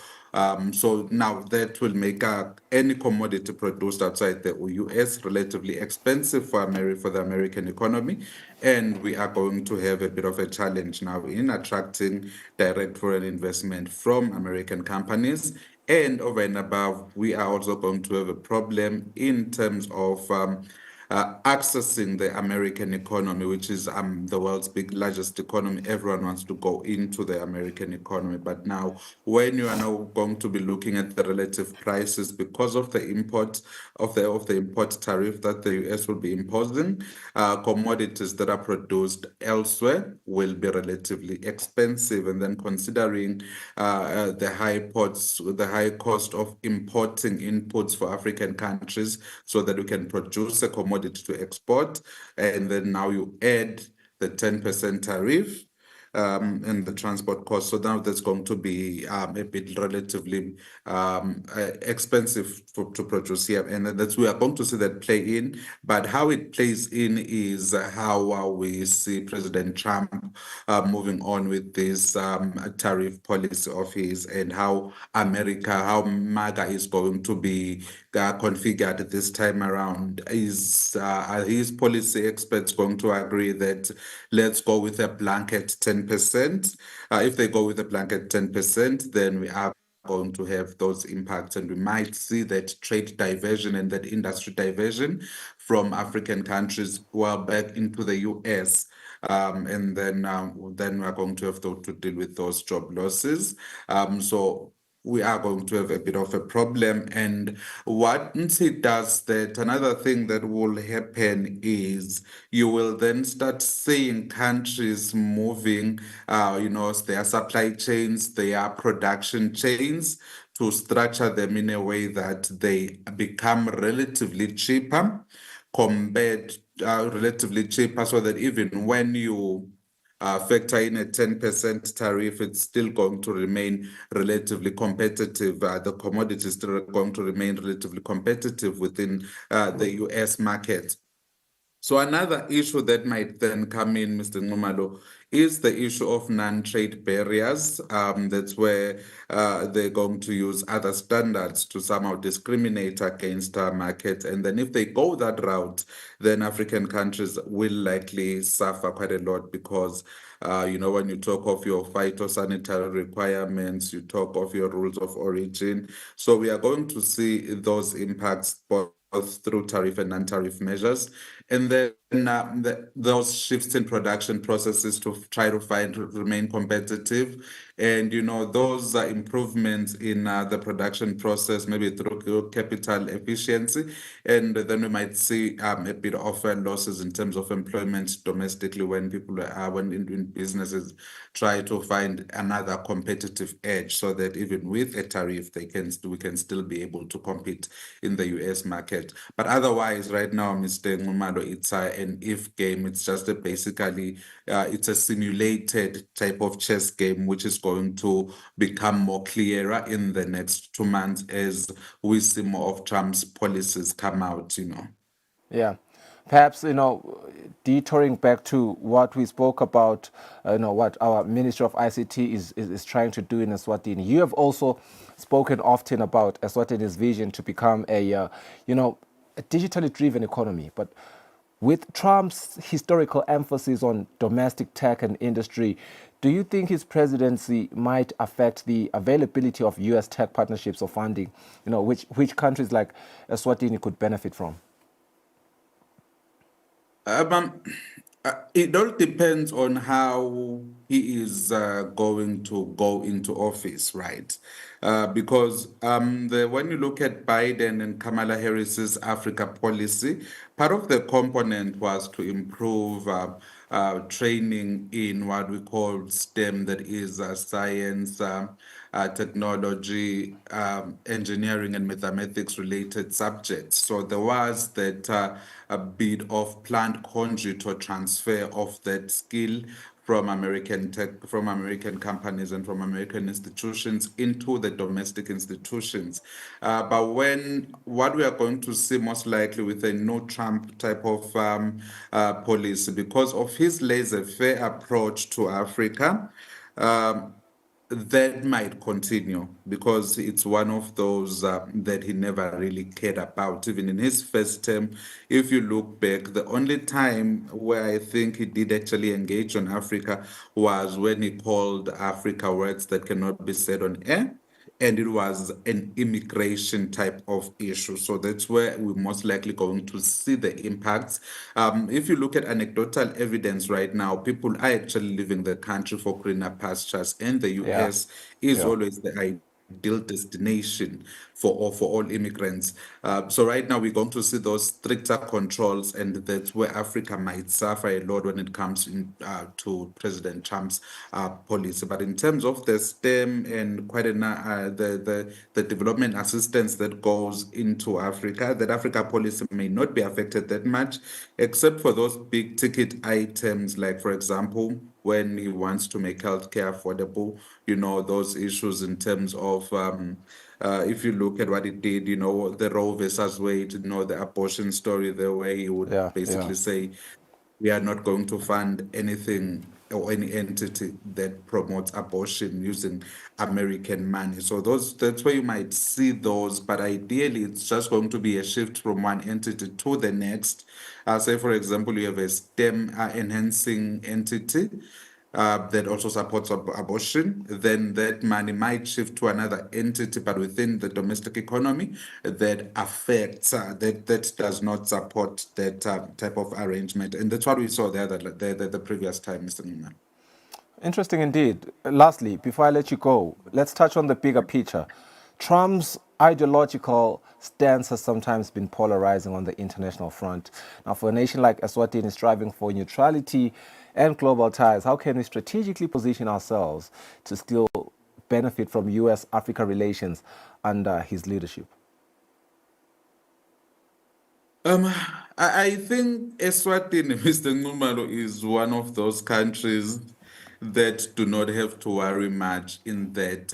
So now that will make any commodity produced outside the US relatively expensive for the American economy. And we are going to have a bit of a challenge now in attracting direct foreign investment from American companies. And over and above, we are also going to have a problem in terms of accessing the American economy, which is the world's largest economy. Everyone wants to go into the American economy. But now, when you are now going to be looking at the relative prices because of the import of the import tariff that the US will be imposing, commodities that are produced elsewhere will be relatively expensive. And then considering the high cost of importing inputs for African countries so that we can produce a commodity to export, and then now you add the 10% tariff and the transport cost. So now that's going to be a bit relatively expensive to produce here. And that's we are going to see that play in. But how it plays in is how we see President Trump moving on with this tariff policy of his, and how MAGA is going to be configured this time around. Are his policy experts going to agree that let's go with a blanket 10%? If they go with a blanket 10%, then we are going to have those impacts, and we might see that trade diversion and that industry diversion from African countries back into the US. And then we are going to have to deal with those job losses. So we are going to have a bit of a problem. And once it does that, another thing that will happen is you will then start seeing countries moving, their supply chains, their production chains, to structure them in a way that they become relatively cheaper relatively cheaper, so that even when you factor in a 10% tariff, it's still going to remain relatively competitive. The commodity is still going to remain relatively competitive within the US market. So another issue that might then come in, Mr. Nxumalo, is the issue of non-trade barriers. That's where they're going to use other standards to somehow discriminate against our market. And then if they go that route, then African countries will likely suffer quite a lot because, when you talk of your phytosanitary requirements, you talk of your rules of origin. So we are going to see those impacts both through tariff and non-tariff measures. And then those shifts in production processes to try to remain competitive. And, those improvements in the production process, maybe through capital efficiency. And then we might see a bit of losses in terms of employment domestically when people when businesses try to find another competitive edge, so that even with a tariff, we can still be able to compete in the US market. But otherwise, right now, Mr. Nxumalo, it's an if game. It's just basically it's a simulated type of chess game, which is going to become more clearer in the next 2 months as we see more of Trump's policies come out.
Yeah. Perhaps, detouring back to what we spoke about, what our Ministry of ICT is trying to do in Eswatini. You have also spoken often about Eswatini's vision to become a digitally driven economy. But with Trump's historical emphasis on domestic tech and industry, do you think his presidency might affect the availability of U.S. tech partnerships or funding, which countries like Eswatini could benefit from?
It all depends on how he is going to go into office, right? Because when you look at Biden and Kamala Harris's Africa policy, part of the component was to improve training in what we call STEM, that is science, technology, engineering, and mathematics related subjects. So there was that a bit of planned conduit or transfer of that skill from American companies and from American institutions into the domestic institutions. But what we are going to see most likely with a no Trump type of policy, because of his laissez-faire approach to Africa, that might continue, because it's one of those that he never really cared about. Even in his first term, if you look back, the only time where I think he did actually engage on Africa was when he called Africa words that cannot be said on air. And it was an immigration type of issue. So that's where we're most likely going to see the impacts. If you look at anecdotal evidence right now, people are actually leaving the country for greener pastures, and the US is always the ideal destination for all immigrants. So right now we're going to see those stricter controls, and that's where Africa might suffer a lot when it comes to President Trump's policy. But in terms of the STEM and the development assistance that goes into Africa, that Africa policy may not be affected that much, except for those big ticket items, like, for example, when he wants to make healthcare affordable, those issues in terms of, if you look at what he did, the Roe versus Wade, the abortion story, the way he would basically say, we are not going to fund anything or any entity that promotes abortion using American money. So that's where you might see those, but ideally it's just going to be a shift from one entity to the next. Say, for example, you have a STEM enhancing entity that also supports abortion, then that money might shift to another entity, but within the domestic economy, that affects, that does not support that type of arrangement. And that's what we saw the previous time, Mr. Newman.
Interesting indeed. Lastly, before I let you go, let's touch on the bigger picture. Trump's ideological stance has sometimes been polarizing on the international front. Now, for a nation like Eswatini striving for neutrality and global ties, how can we strategically position ourselves to still benefit from U.S.-Africa relations under his leadership?
I think Eswatini, Mr. Ngumalo, is one of those countries that do not have to worry much in that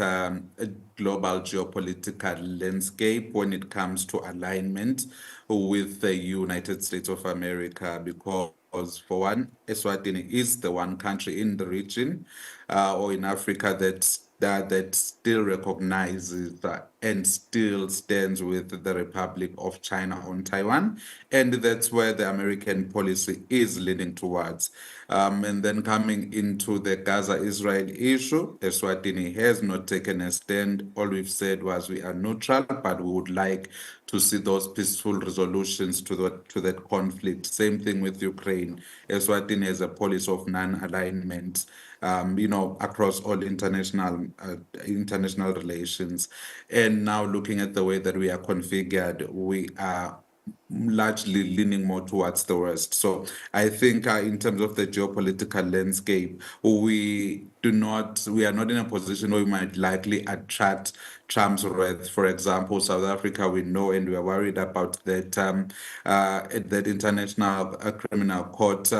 global geopolitical landscape when it comes to alignment with the United States of America, because for one, Eswatini is the one country in the region or in Africa that still recognizes and still stands with the Republic of China on Taiwan. And that's where the American policy is leaning towards. And then coming into the Gaza-Israel issue, Eswatini has not taken a stand. All we've said was we are neutral, but we would like to see those peaceful resolutions to that conflict. Same thing with Ukraine. Eswatini has a policy of non-alignment, across all international relations. And now looking at the way that we are configured, we are largely leaning more towards the West. So I think in terms of the geopolitical landscape, we are not in a position where we might likely attract Trump's wrath. For example, South Africa, we know and we are worried about that international criminal court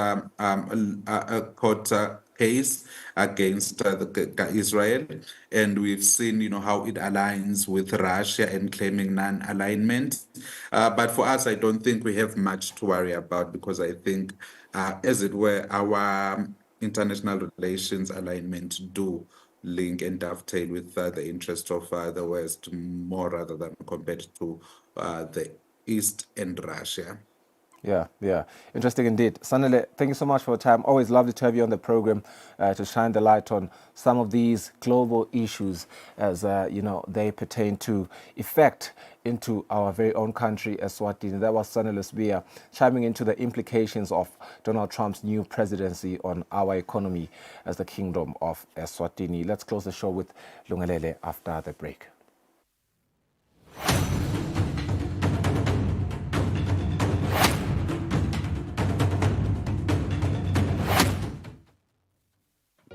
case against Israel, and we've seen, how it aligns with Russia and claiming non-alignment. But for us, I don't think we have much to worry about, because I think, as it were, our international relations alignment do link and dovetail with the interest of the West more rather than compared to the East and Russia.
Yeah. Interesting indeed. Sanele, thank you so much for your time. Always lovely to have you on the program to shine the light on some of these global issues as, they pertain to effect into our very own country, Eswatini. That was Sanele Sbia chiming into the implications of Donald Trump's new presidency on our economy as the Kingdom of Eswatini. Let's close the show with Lungelele after the break.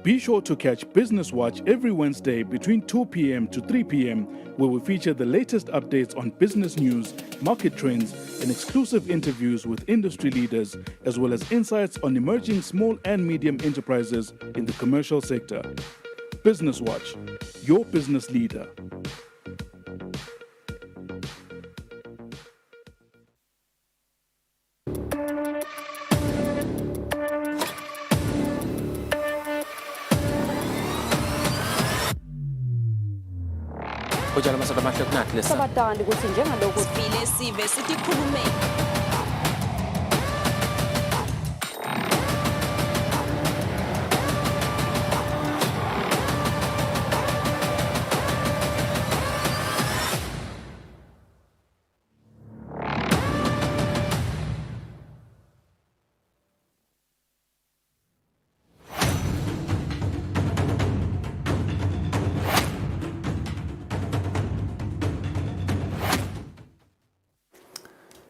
Be sure to catch Business Watch every Wednesday between 2 p.m. to 3 p.m., where we feature the latest updates on business news, market trends, and exclusive interviews with industry leaders, as well as insights on emerging small and medium enterprises in the commercial sector. Business Watch, your business leader.
Sabadani ukuthi njengalokhu sivile sive sithi khulume.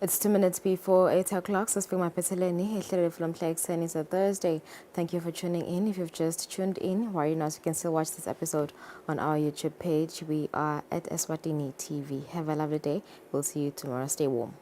It's 2 minutes before 8 o'clock, so speaking my Peteleni, from Ekuseni is a Thursday. Thank you for tuning in. If you've just tuned in, worry not, you can still watch this episode on our YouTube page. We are at Eswatini TV. Have a lovely day. We'll see you tomorrow. Stay warm.